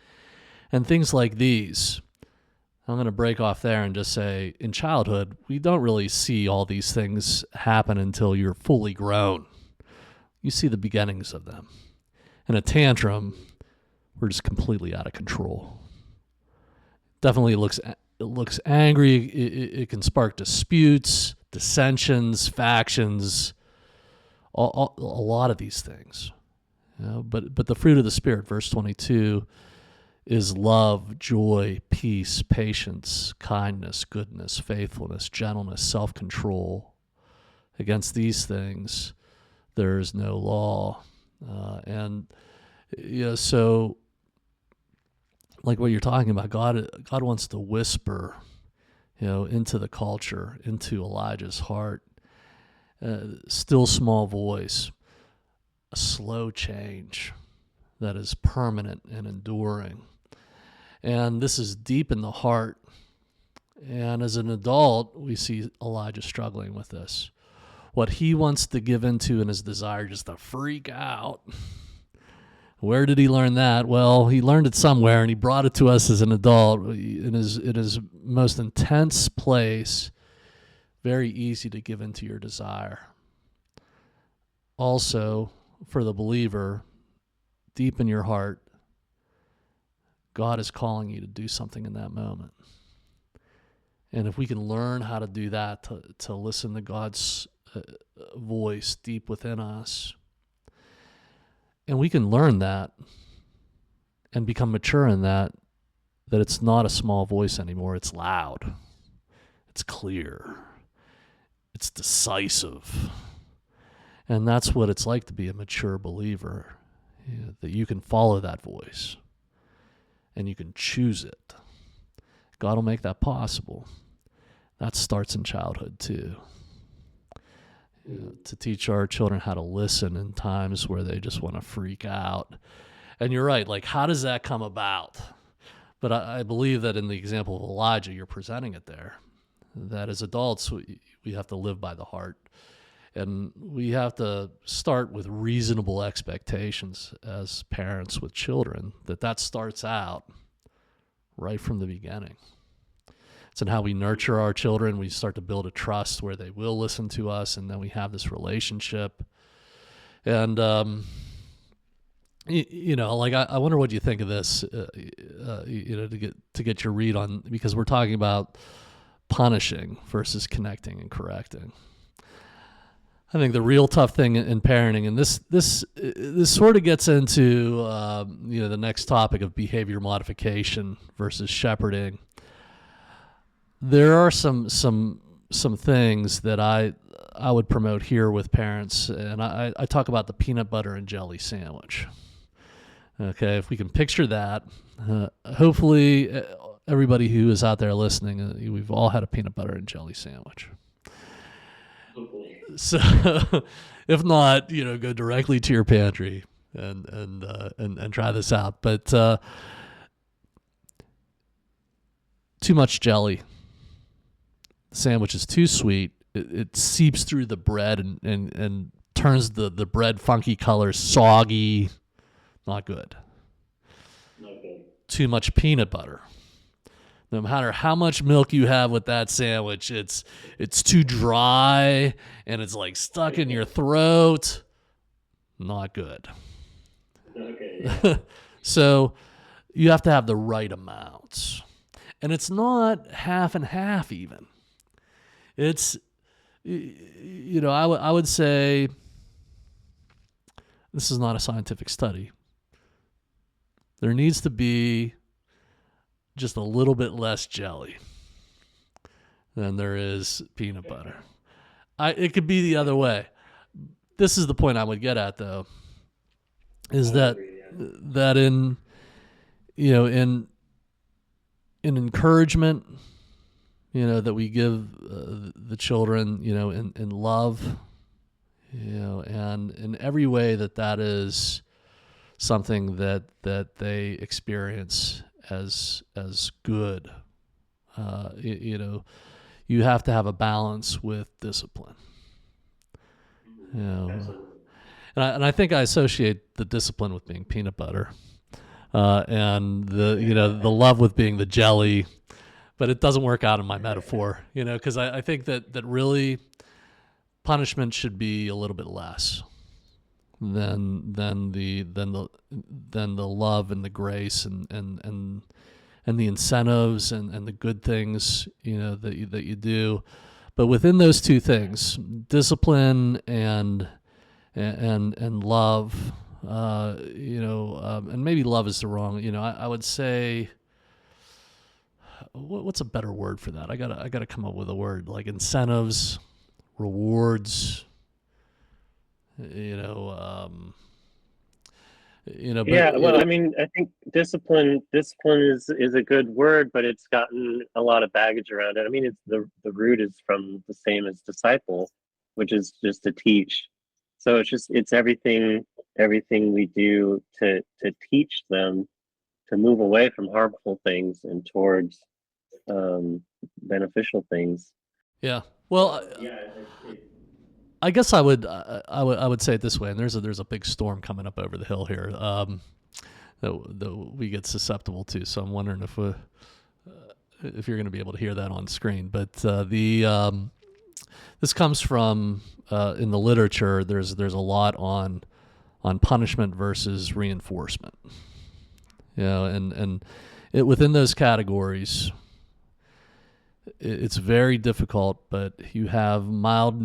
A: and things like these. I'm going to break off there and just say, in childhood, we don't really see all these things happen until you're fully grown. You see the beginnings of them. In a tantrum, we're just completely out of control. Definitely it looks angry. It can spark disputes, dissensions, factions, a lot of these things. But the fruit of the Spirit, verse 22, is love, joy, peace, patience, kindness, goodness, faithfulness, gentleness, self-control. Against these things, there is no law. So like what you're talking about, God wants to whisper, into the culture, into Elijah's heart. Still small voice, a slow change that is permanent and enduring. And this is deep in the heart. And as an adult, we see Elijah struggling with this. What he wants to give into in his desire just to freak out. Where did he learn that? Well, he learned it somewhere, and he brought it to us as an adult in his most intense place. Very easy to give into your desire. Also, for the believer, deep in your heart, God is calling you to do something in that moment. And if we can learn how to do that, to listen to God's voice deep within us, and we can learn that and become mature in that it's not a small voice anymore. It's loud. It's clear. It's decisive. And that's what it's like to be a mature believer, that you can follow that voice and you can choose it. God will make that possible. That starts in childhood too. To teach our children how to listen in times where they just want to freak out. And you're right, like, how does that come about? But I believe that in the example of Elijah, you're presenting it there, that as adults, we have to live by the heart. And we have to start with reasonable expectations as parents with children, that starts out right from the beginning. It's in how we nurture our children. We start to build a trust where they will listen to us, and then we have this relationship. And, I wonder what you think of this, to get your read on, because we're talking about punishing versus connecting and correcting. I think the real tough thing in parenting, and this sort of gets into the next topic of behavior modification versus shepherding. There are some things that I would promote here with parents, and I talk about the peanut butter and jelly sandwich. Okay, if we can picture that, hopefully everybody who is out there listening, we've all had a peanut butter and jelly sandwich. So if not, go directly to your pantry and try this out. But too much jelly. The sandwich is too sweet. It seeps through the bread and turns the bread funky color, soggy. Not good. Too much peanut butter. No matter how much milk you have with that sandwich, it's too dry and it's like stuck in your throat. Not good. So you have to have the right amounts. And it's not half and half even. It's, I would say, this is not a scientific study. There needs to be just a little bit less jelly than there is peanut butter. It could be the other way. This is the point I would get at, though, is that in encouragement, that we give the children, in love, and in every way that is something that they experience as good. You have to have a balance with discipline. And I think I associate the discipline with being peanut butter, and the love with being the jelly, but it doesn't work out in my metaphor, because I think that really punishment should be a little bit less than the love and the grace and the incentives and the good things that you do. But within those two things, discipline and love, and maybe love is the wrong. I would say, what's a better word for that? I gotta come up with a word like incentives, rewards. But,
B: yeah, well, I mean, I think discipline is a good word, but it's gotten a lot of baggage around it. I mean, it's the root is from the same as disciple, which is just to teach. So it's everything we do to teach them to move away from harmful things and towards beneficial things.
A: Yeah. Well, I guess I would say it this way, and there's a big storm coming up over the hill here that we get susceptible to. So I'm wondering if you're going to be able to hear that on screen. But this comes from in the literature. There's a lot on punishment versus reinforcement. And within those categories, it's very difficult, but you have mild,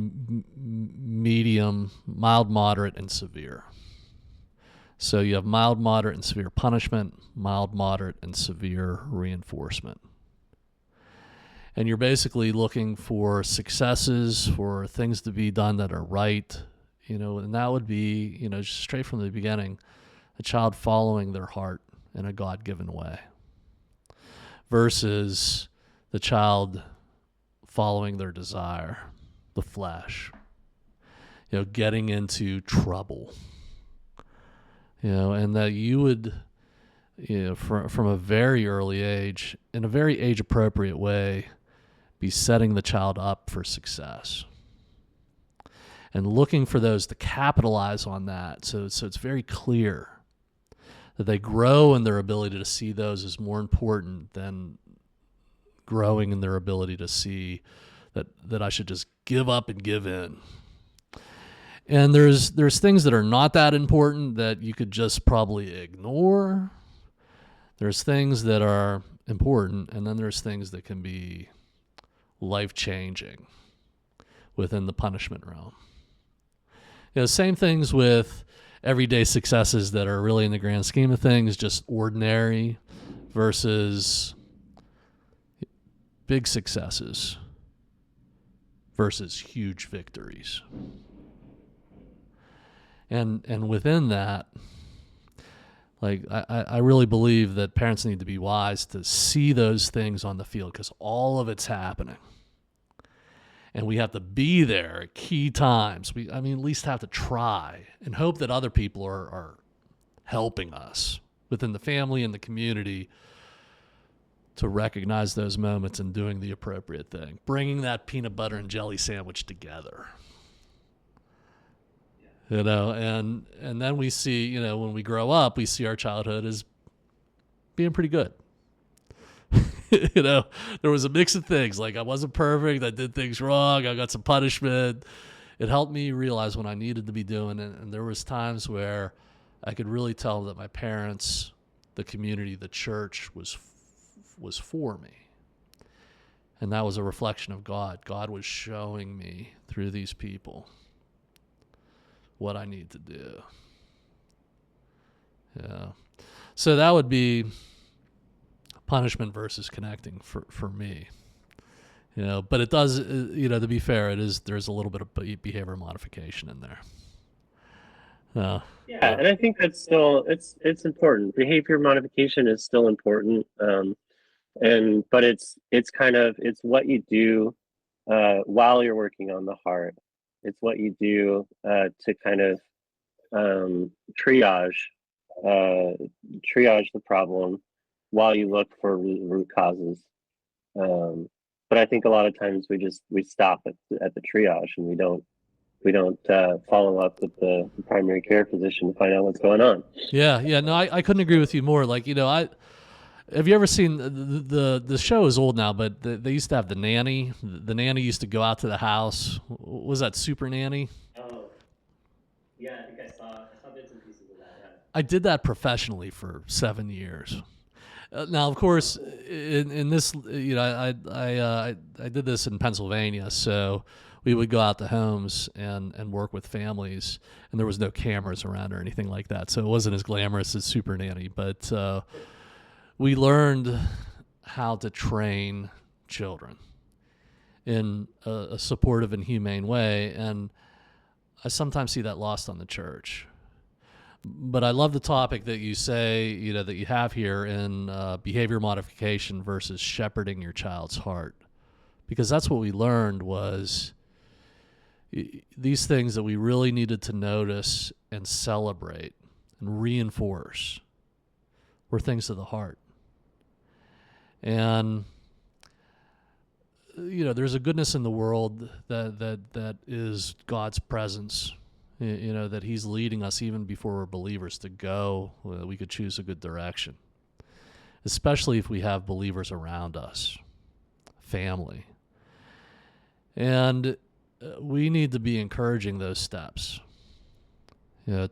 A: medium, mild, moderate, and severe. So you have mild, moderate, and severe punishment, mild, moderate, and severe reinforcement. And you're basically looking for successes, for things to be done that are right, and that would be, just straight from the beginning, a child following their heart in a God-given way versus the child following their desire, the flesh, getting into trouble, and that you would, from a very early age, in a very age-appropriate way, be setting the child up for success and looking for those to capitalize on that. So it's very clear that they grow in their ability to see those as more important than growing in their ability to see that I should just give up and give in. And there's things that are not that important that you could just probably ignore. There's things that are important, and then there's things that can be life-changing within the punishment realm. Same things with everyday successes that are really, in the grand scheme of things, just ordinary versus big successes versus huge victories. And within that, like I really believe that parents need to be wise to see those things on the field because all of it's happening. and we have to be there at key times. At least have to try and hope that other people are helping us within the family and the community to recognize those moments and doing the appropriate thing, bringing that peanut butter and jelly sandwich together. And then we see, when we grow up, we see our childhood as being pretty good. There was a mix of things. Like, I wasn't perfect. I did things wrong. I got some punishment. It helped me realize what I needed to be doing. And there was times where I could really tell that my parents, the community, the church was for me. And that was a reflection of God. God was showing me through these people what I need to do. Yeah. So that would be punishment versus connecting for me. But it does, to be fair, there's a little bit of behavior modification in there.
B: Yeah, and I think that's still, it's important. Behavior modification is still important. But it's what you do while you're working on the heart. It's what you do to kind of triage the problem while you look for root causes. But I think a lot of times we stop at the triage, and we don't follow up with the primary care physician to find out what's going on.
A: Yeah. No, I couldn't agree with you more. Like, have you ever seen the show is old now, but they used to have the nanny. The nanny used to go out to the house. Was that Super Nanny?
B: Oh, yeah, I think I saw bits and pieces of that. Yeah.
A: I did that professionally for 7 years. Now, of course, in this, I did this in Pennsylvania, so we would go out to homes and work with families, and there was no cameras around or anything like that, so it wasn't as glamorous as Super Nanny, but we learned how to train children in a supportive and humane way, and I sometimes see that lost on the church. But I love the topic that you say, that you have here in behavior modification versus shepherding your child's heart, because that's what we learned was these things that we really needed to notice and celebrate and reinforce were things of the heart. And there's a goodness in the world that is God's presence. That he's leading us even before we're believers to go. We could choose a good direction, especially if we have believers around us, family. And we need to be encouraging those steps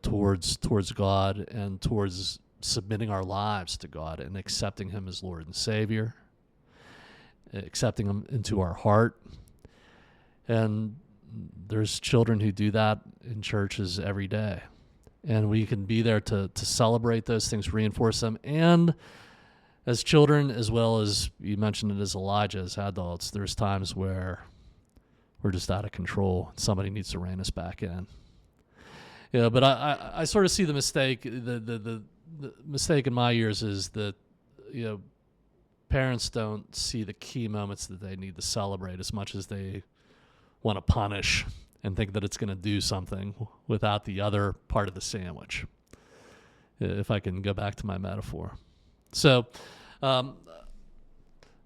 A: towards God and towards submitting our lives to God and accepting him as Lord and Savior, accepting him into our heart. And there's children who do that in churches every day. And we can be there to celebrate those things, reinforce them. And as children, as well as you mentioned it as Elijah, as adults, there's times where we're just out of control. Somebody needs to rein us back in. But I sort of see the mistake. The mistake in my years is that, parents don't see the key moments that they need to celebrate as much as they want to punish and think that it's going to do something without the other part of the sandwich, if I can go back to my metaphor. So I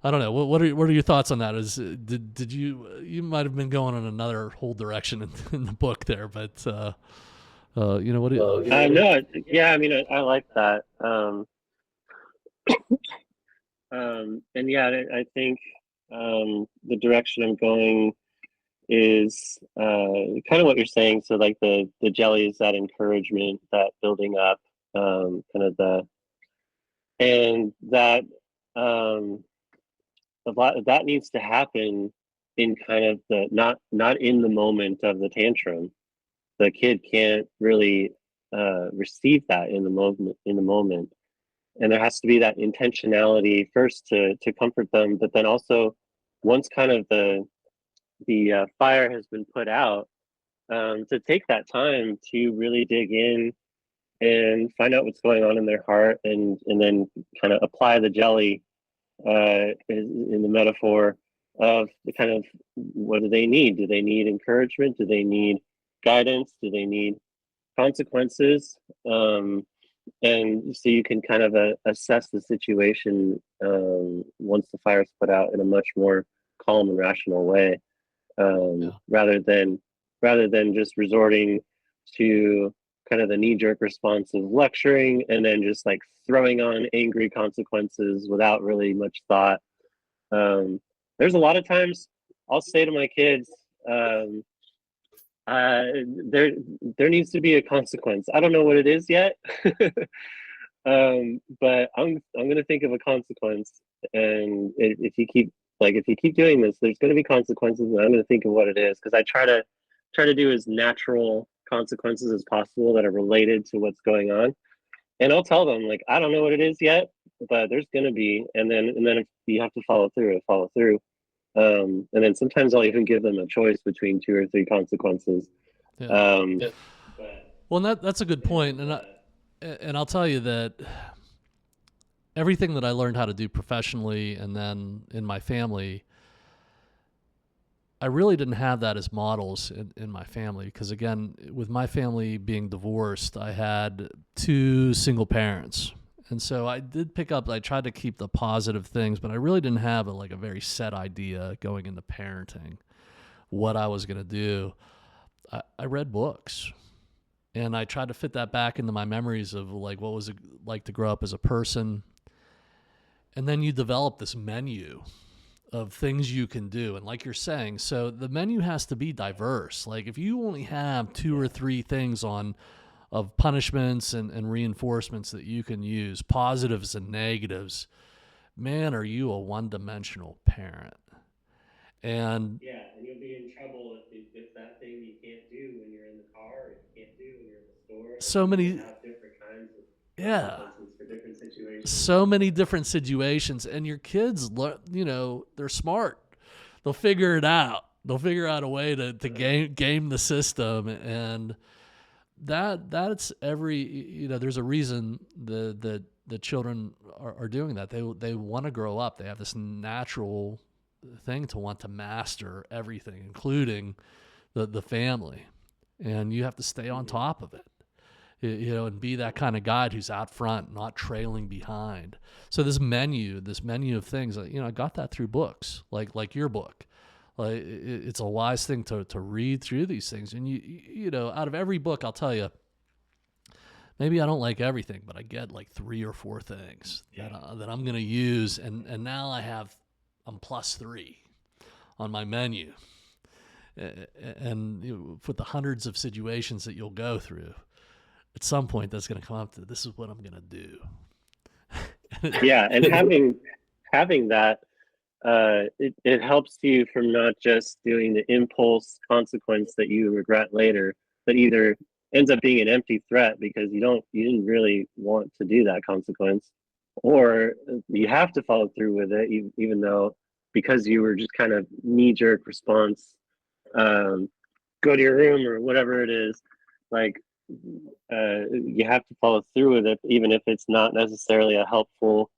A: don't know. What are your thoughts on that? Did you might have been going in another whole direction in the book there, but what do you?
B: No, yeah, I like that. And yeah, I think the direction I'm going is kind of what you're saying. So like the jelly is that encouragement, that building up, kind of and that a lot that needs to happen in kind of the not in the moment of the tantrum. The kid can't really receive that in the moment, and there has to be that intentionality first to comfort them, but then also once kind of the fire has been put out, to take that time to really dig in and find out what's going on in their heart, and then kind of apply the jelly in the metaphor of the kind of, what do they need? Do they need encouragement? Do they need guidance? Do they need consequences? And so you can kind of assess the situation once the fire's put out in a much more calm and rational way,
A: Yeah.
B: rather than just resorting to kind of the knee-jerk response of lecturing and then just like throwing on angry consequences without really much thought. There's a lot of times I'll say to my kids, um, uh, there there needs to be a consequence. I don't know what it is yet, but I'm gonna think of a consequence, and if you keep doing this, there's gonna be consequences, and I'm gonna think of what it is because I try to do as natural consequences as possible that are related to what's going on, and I'll tell them like I don't know what it is yet, but there's gonna be, and then if you have to follow through, follow through. And then sometimes I'll even give them a choice between two or three consequences.
A: Yeah.
B: Um,
A: Well, that's a good point, and I'll tell you that everything that I learned how to do professionally and then in my family, I really didn't have that as models in my family because, again, with my family being divorced, I had two single parents. And so I did pick up, I tried to keep the positive things, but I really didn't have a very set idea going into parenting, what I was going to do. I read books and I tried to fit that back into my memories of like what was it like to grow up as a person. And then you develop this menu of things you can do. And like you're saying, so the menu has to be diverse. Like if you only have two or three things of punishments and reinforcements that you can use, positives and negatives, man, are you a one-dimensional parent. And
B: yeah, and you'll be in trouble if that thing you can't do when you're in the car, or you can't do when you're in the store. Like
A: so
B: you need to
A: many,
B: have different kinds of
A: yeah,
B: consequences for different situations.
A: so many different situations. And your kids, they're smart. They'll figure it out. They'll figure out a way to game the system. And that's there's a reason the children are doing that. They want to grow up. They have this natural thing to want to master everything, including the family, and you have to stay on top of it, and be that kind of guide who's out front, not trailing behind. So this menu of things, I got that through books like your book. Like it's a wise thing to read through these things, and out of every book, I'll tell you, maybe I don't like everything, but I get like 3 or 4 things that I'm going to use, and now I'm +3 on my menu, and with the hundreds of situations that you'll go through, at some point that's going to come up to this is what I'm going to do.
B: Yeah, and having that, it helps you from not just doing the impulse consequence that you regret later, but either ends up being an empty threat because you didn't really want to do that consequence, or you have to follow through with it, even though because you were just kind of knee-jerk response, um, go to your room or whatever it is, like you have to follow through with it, even if it's not necessarily a helpful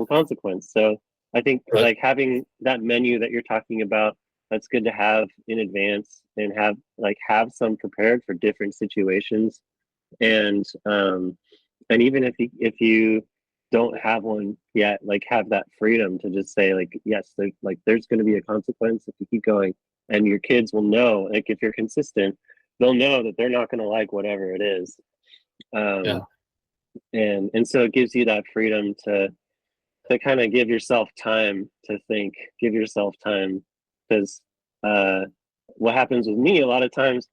B: consequence. So I think like having that menu that you're talking about, that's good to have in advance and have some prepared for different situations. And even if you don't have one yet, like have that freedom to just say like, yes, there's going to be a consequence if you keep going, and your kids will know, like if you're consistent, they'll know that they're not going to like whatever it is.
A: Yeah.
B: And so it gives you that freedom to kind of give yourself time to think, give yourself time, because what happens with me a lot of times,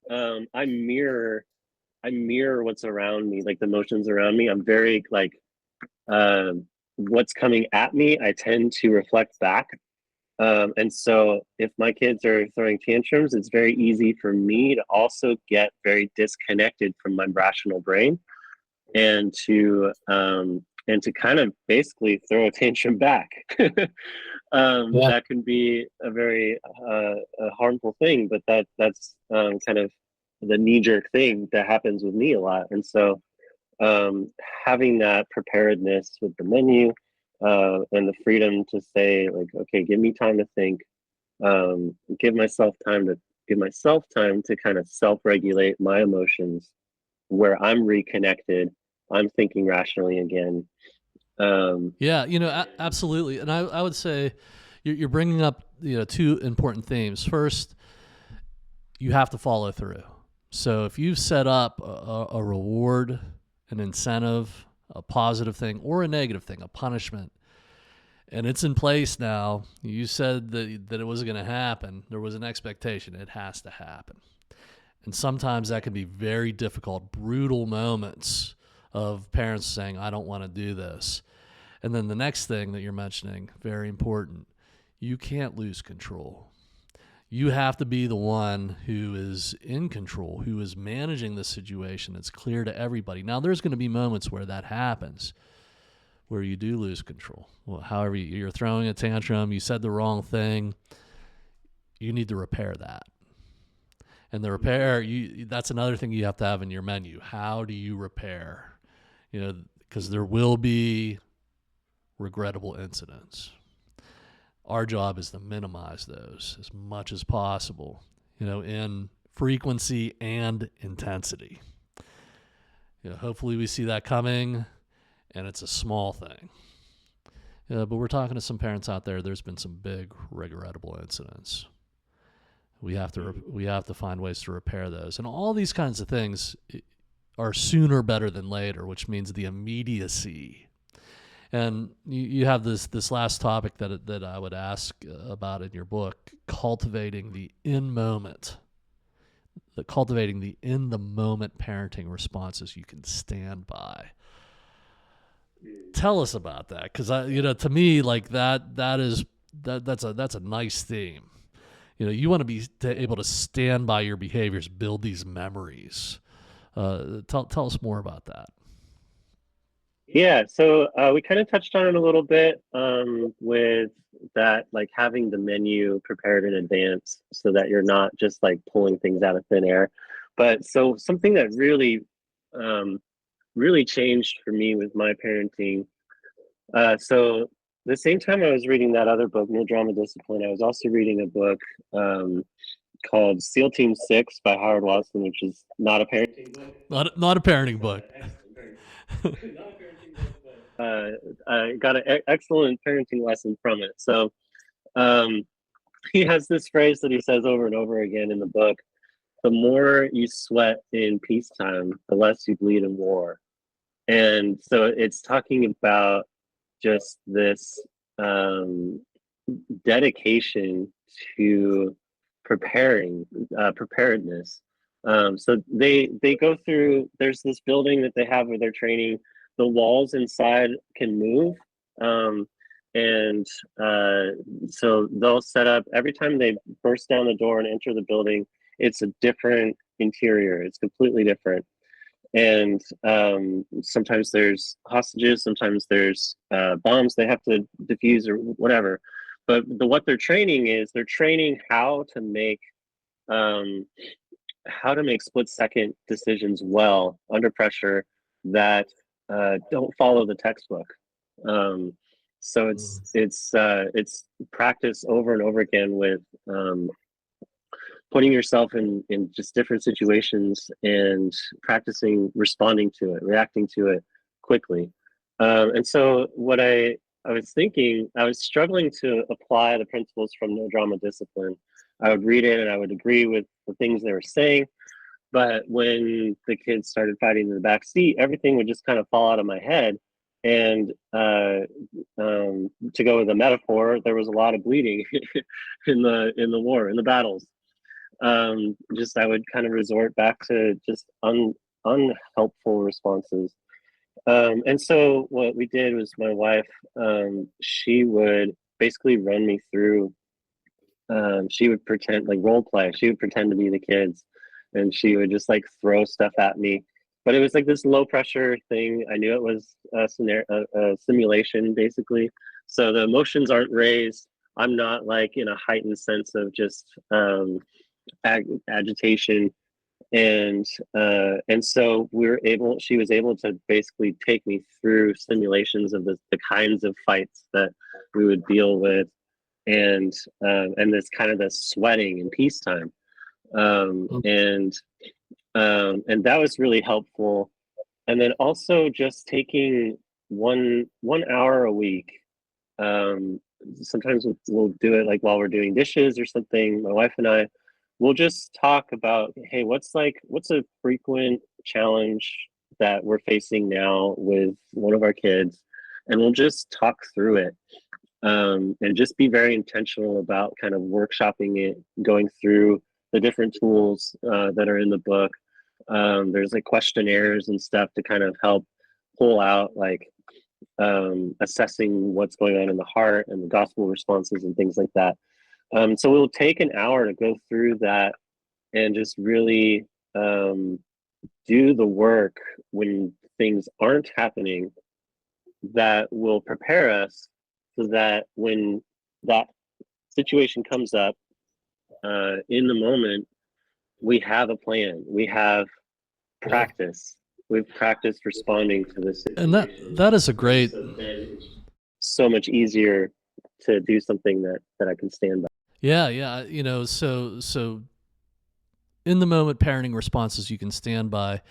B: I mirror what's around me, like the emotions around me. I'm very like what's coming at me, I tend to reflect back. And so if my kids are throwing tantrums, it's very easy for me to also get very disconnected from my rational brain, and to kind of basically throw a tantrum back. That can be a very a harmful thing, but that's kind of the knee-jerk thing that happens with me a lot. And so having that preparedness with the menu, and the freedom to say, like, okay, give me time to think, give myself time to kind of self-regulate my emotions, where I'm reconnected, I'm thinking rationally again.
A: Yeah, absolutely. And I would say you're bringing up, two important themes. First, you have to follow through. So if you've set up a reward, an incentive, a positive thing or a negative thing, a punishment, and it's in place now, you said that it wasn't going to happen. There was an expectation. It has to happen. And sometimes that can be very difficult, brutal moments of parents saying, I don't want to do this. And then the next thing that you're mentioning, very important, you can't lose control. You have to be the one who is in control, who is managing the situation. It's clear to everybody. Now, there's going to be moments where that happens, where you do lose control. Well, however, you're throwing a tantrum, you said the wrong thing, you need to repair that. And the repair, that's another thing you have to have in your menu. How do you repair? Because there will be regrettable incidents. Our job is to minimize those as much as possible, in frequency and intensity. Hopefully we see that coming, and it's a small thing. But we're talking to some parents out there. There's been some big regrettable incidents. We have to find ways to repair those, and all these kinds of things are sooner better than later, which means the immediacy. And you have this last topic that I would ask about in your book, cultivating the in-moment, cultivating the in-the-moment parenting responses you can stand by. Tell us about that, because to me, like that's a nice theme. You want to be able to stand by your behaviors, build these memories. Tell us more about that.
B: Yeah, so we kind of touched on it a little bit with that, like having the menu prepared in advance so that you're not just like pulling things out of thin air. But so something that really changed for me with my parenting. So the same time I was reading that other book, No Drama Discipline, I was also reading a book called SEAL Team 6 by Howard Watson, which is not a parenting book.
A: Not a parenting book.
B: Not a parenting book, but I got an excellent parenting lesson from it. So he has this phrase that he says over and over again in the book: the more you sweat in peacetime, the less you bleed in war. And so it's talking about just this dedication to preparedness. So they go through, there's this building that they have where they're training. The walls inside can move. So they'll set up, every time they burst down the door and enter the building, it's a different interior. It's completely different. And sometimes there's hostages, sometimes there's bombs they have to defuse or whatever. But what they're training is they're training how to make split-second decisions well under pressure that don't follow the textbook. So it's practice over and over again with putting yourself in just different situations and practicing responding to it, reacting to it quickly. And so what I was thinking, I was struggling to apply the principles from No Drama Discipline. I would read it and I would agree with the things they were saying. But when the kids started fighting in the back seat, everything would just kind of fall out of my head. And to go with the metaphor, there was a lot of bleeding in the war, in the battles. I would kind of resort back to just unhelpful responses. And so what we did was my wife, she would basically run me through, she would pretend, like role play, she would pretend to be the kids, and she would just like throw stuff at me. But it was like this low pressure thing. I knew it was a simulation, basically. So the emotions aren't raised. I'm not like in a heightened sense of just agitation. And so she was able to basically take me through simulations of the kinds of fights that we would deal with, and this kind of the sweating in peacetime, and that was really helpful. And then also just taking one hour a week. Sometimes we'll do it like while we're doing dishes or something. My wife and I will just talk about, hey, what's a frequent challenge that we're facing now with one of our kids, and we'll just talk through it, and just be very intentional about kind of workshopping it, going through the different tools that are in the book. There's like questionnaires and stuff to kind of help pull out like assessing what's going on in the heart and the gospel responses and things like that. So we'll take an hour to go through that and just really do the work when things aren't happening, that will prepare us so that when that situation comes up in the moment, we have a plan, we have practice. We've practiced responding to this situation.
A: And that is a great.
B: So then it's so much easier to do something that I can stand by.
A: Yeah. So in the moment parenting responses you can stand by.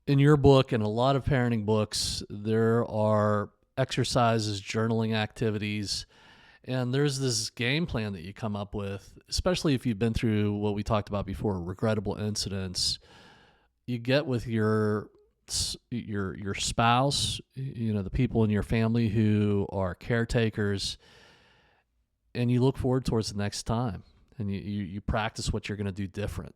A: In your book and a lot of parenting books, there are exercises, journaling activities, and there's this game plan that you come up with, especially if you've been through what we talked about before, regrettable incidents. You get with your spouse, the people in your family who are caretakers, and you look forward towards the next time, and you practice what you're going to do different.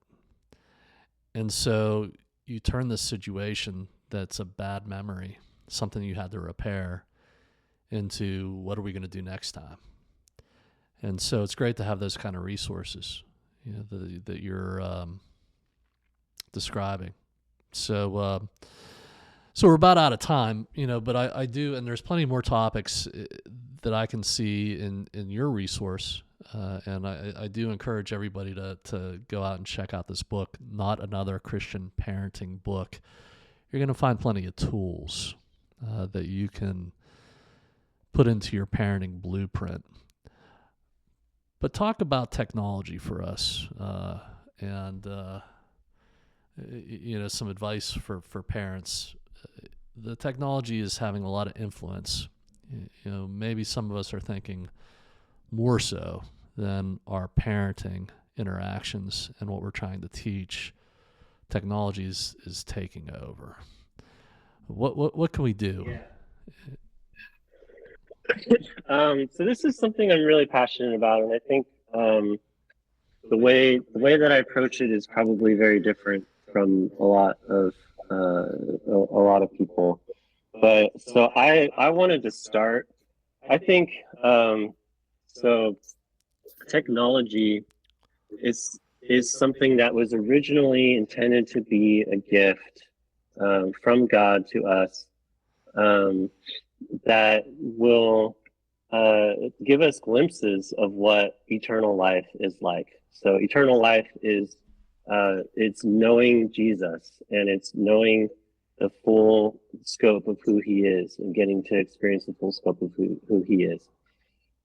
A: And so you turn this situation that's a bad memory, something you had to repair, into what are we going to do next time. And so it's great to have those kind of resources, that you're describing. So we're about out of time, but I do, and there's plenty more topics that I can see in your resource. And I do encourage everybody to go out and check out this book, Not Another Christian Parenting Book. You're going to find plenty of tools that you can put into your parenting blueprint. But talk about technology for us, and some advice for parents. The technology is having a lot of influence. Maybe some of us are thinking more so than our parenting interactions and what we're trying to teach. Technology is taking over. What can we do?
B: Yeah. So this is something I'm really passionate about, and I think the way that I approach it is probably very different from a lot of people. But so I wanted to start. I think so. Technology is something that was originally intended to be a gift from God to us, that will give us glimpses of what eternal life is like. So eternal life is it's knowing Jesus, and it's knowing the full scope of who he is, and getting to experience the full scope of who he is.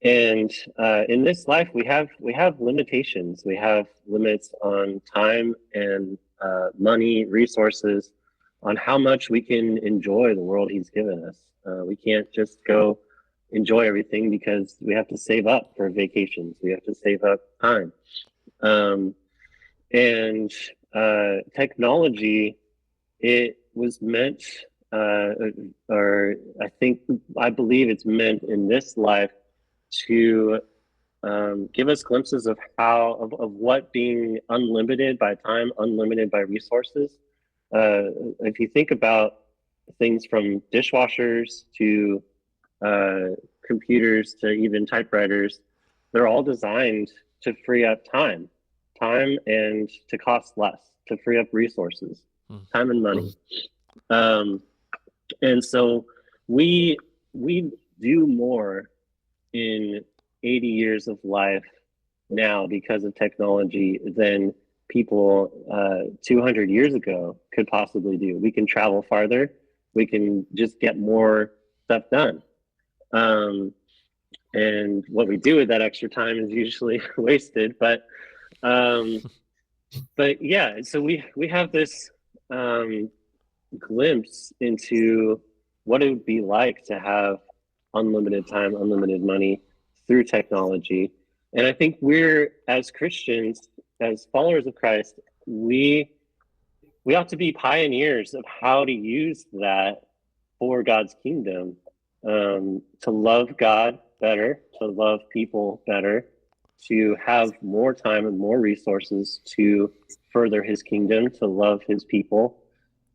B: And in this life, we have limitations. We have limits on time and money, resources, on how much we can enjoy the world he's given us. We can't just go enjoy everything, because we have to save up for vacations. We have to save up time. And technology, it was meant, or I believe it's meant in this life to give us glimpses of what being unlimited by time, unlimited by resources. If you think about things from dishwashers to computers to even typewriters, they're all designed to free up time and to cost less, to free up resources, time and money. And so we do more in 80 years of life now because of technology than people 200 years ago could possibly do. We can travel farther. We can just get more stuff done. And what we do with that extra time is usually wasted. But yeah, so we have this glimpse into what it would be like to have unlimited time, unlimited money through technology. And I think we're, as Christians, as followers of Christ, we ought to be pioneers of how to use that for God's kingdom, to love God better, to love people better, to have more time and more resources to further his kingdom, to love his people.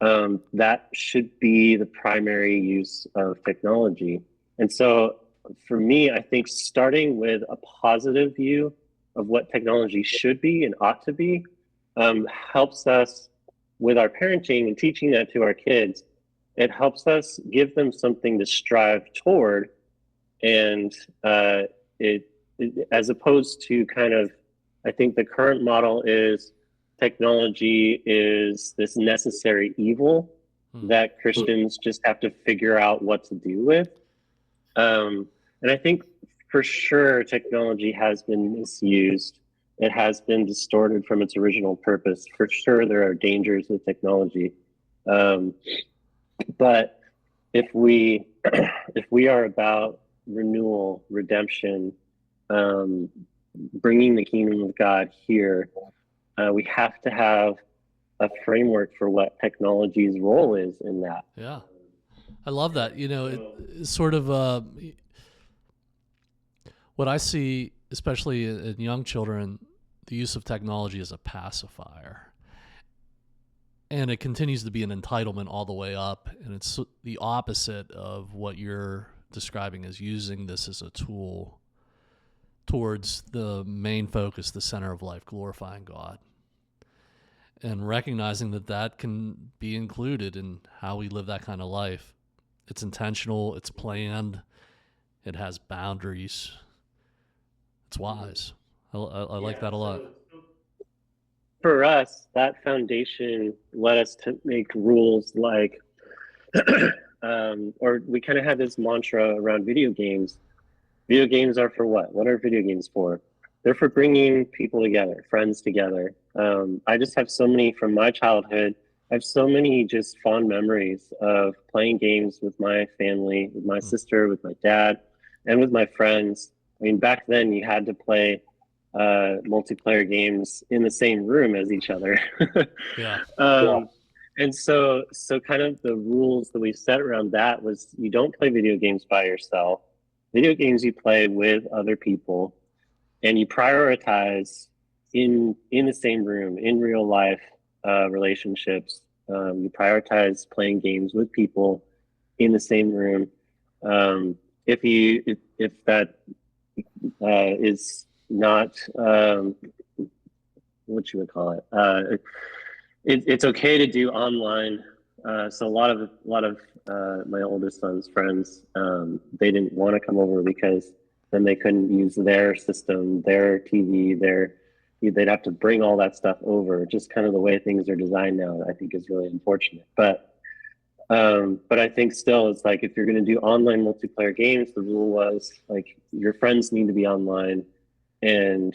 B: That should be the primary use of technology. And so for me, I think starting with a positive view of what technology should be and ought to be helps us with our parenting and teaching that to our kids. It helps us give them something to strive toward, and it as opposed to kind of, I think the current model is technology is this necessary evil that Christians just have to figure out what to do with. And I think for sure technology has been misused. It has been distorted from its original purpose. For sure there are dangers with technology. But if we are about renewal, redemption, bringing the kingdom of God here, we have to have a framework for what technology's role is in that.
A: Yeah, I love that. It's sort of what I see, especially in young children, the use of technology as a pacifier. And it continues to be an entitlement all the way up. And it's the opposite of what you're describing as using this as a tool towards the main focus, the center of life, glorifying God. And recognizing that that can be included in how we live that kind of life. It's intentional, it's planned, it has boundaries. It's wise. I like that a lot.
B: For us, that foundation led us to make rules like, or we kind of had this mantra around video games. Video games are for what? What are video games for? They're for bringing people together, friends together. I just have so many from my childhood. I have so many just fond memories of playing games with my family, with my sister, with my dad, and with my friends. I mean, back then you had to play multiplayer games in the same room as each other.
A: Yeah.
B: And so kind of the rules that we set around that was you don't play video games by yourself. Video games you play with other people, and you prioritize in the same room, in real life relationships. You prioritize playing games with people in the same room. If that is not what you would call it, it's okay to do online. So a lot of my oldest son's friends, they didn't want to come over because then they couldn't use their system, their TV, they'd have to bring all that stuff over. Just kind of the way things are designed now, I think is really unfortunate. But I think still it's like, if you're going to do online multiplayer games, the rule was like your friends need to be online, and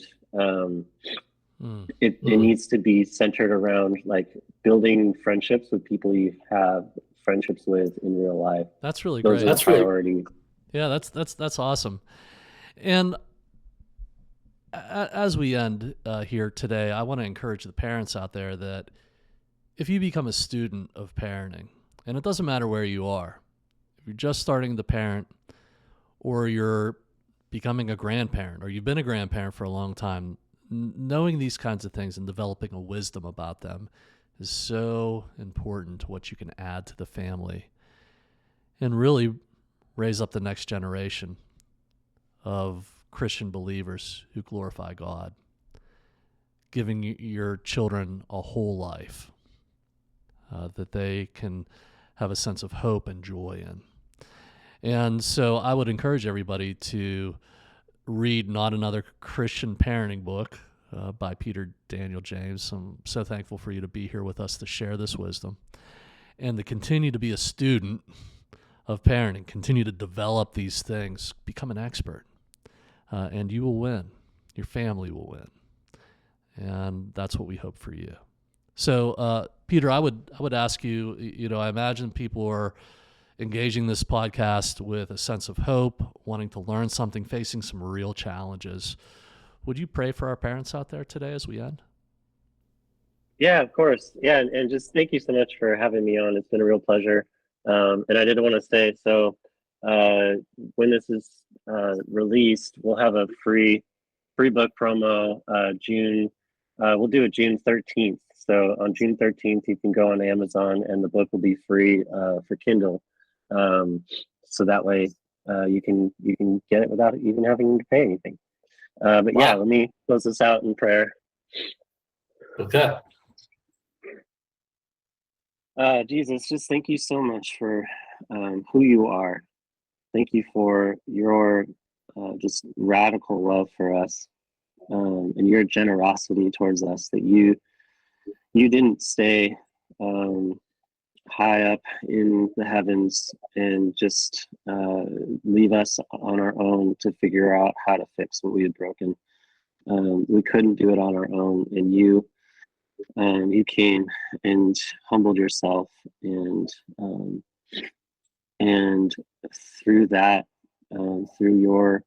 B: it needs to be centered around like building friendships with people you have friendships with in real life.
A: That's really
B: great. That's priority.
A: Yeah, that's awesome. And as we end here today, I want to encourage the parents out there that if you become a student of parenting, and it doesn't matter where you are, if you're just starting to parent, or you're becoming a grandparent, or you've been a grandparent for a long time, knowing these kinds of things and developing a wisdom about them is so important to what you can add to the family and really raise up the next generation of Christian believers who glorify God, giving your children a whole life that they can have a sense of hope and joy in. And so I would encourage everybody to read Not Another Christian Parenting Book by Peter Daniel James. I'm so thankful for you to be here with us to share this wisdom and to continue to be a student of parenting, continue to develop these things, become an expert, and you will win. Your family will win. And that's what we hope for you. So, Peter, I would ask you, I imagine people are engaging this podcast with a sense of hope, wanting to learn something, facing some real challenges. Would you pray for our parents out there today as we end?
B: Yeah, of course. Yeah, and just thank you so much for having me on. It's been a real pleasure. And I did want to say, so when this is released, we'll have a free book promo June. We'll do it June 13th. So on June 13th, you can go on Amazon and the book will be free for Kindle. So that way you can get it without even having to pay anything. But wow. Yeah, let me close this out in prayer.
A: Okay.
B: Jesus, just thank you so much for who you are. Thank you for your just radical love for us and your generosity towards us, that you didn't stay high up in the heavens and just leave us on our own to figure out how to fix what we had broken. We couldn't do it on our own, and you came and humbled yourself, and through that, through your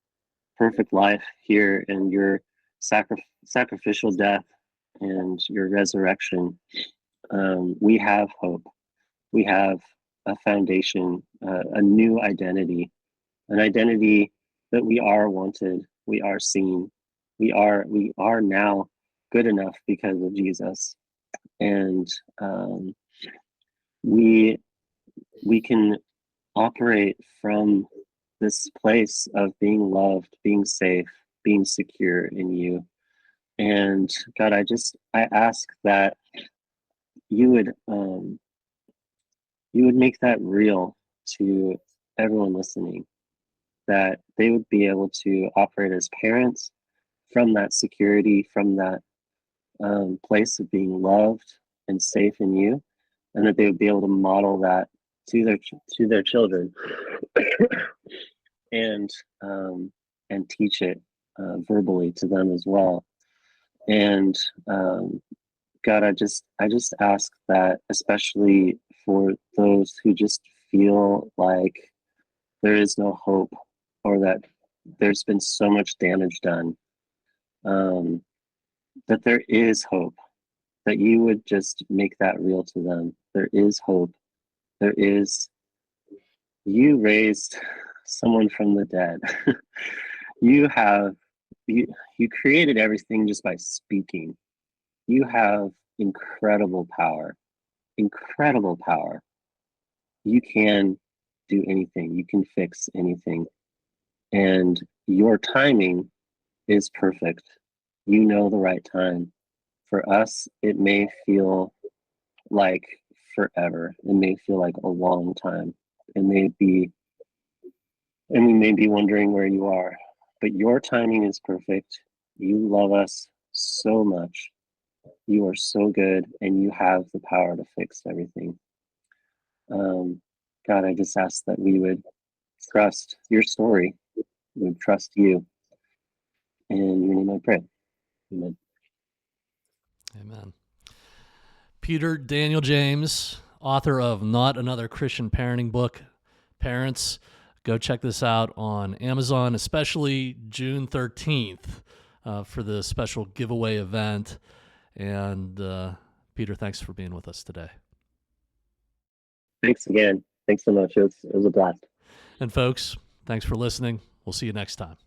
B: perfect life here and your sacrificial death and your resurrection, we have hope. We have a foundation, a new identity, an identity that we are wanted, we are seen, we are now good enough because of Jesus, and we can operate from this place of being loved, being safe, being secure in you. And God, I ask that you would make that real to everyone listening, that they would be able to operate as parents from that security, from that place of being loved and safe in you, and that they would be able to model that to their children and teach it verbally to them as well. And God, I just ask that, especially for those who just feel like there is no hope, or that there's been so much damage done, that there is hope, that you would just make that real to them. There is hope. You raised someone from the dead. you created everything just by speaking. You have incredible power. You can do anything. You can fix anything. And your timing is perfect. You know the right time. For us, it may feel like forever. It may feel like a long time. And we may be wondering where you are. But your timing is perfect. You love us so much. You are so good, and you have the power to fix everything. God, I just ask that we would trust your story. We would trust you. In your name I pray. Amen.
A: Amen. Peter Daniel James, author of Not Another Christian Parenting Book. Parents, go check this out on Amazon, especially June 13th for the special giveaway event. And Peter, thanks for being with us today.
B: Thanks again. Thanks so much. It was a blast.
A: And folks, thanks for listening. We'll see you next time.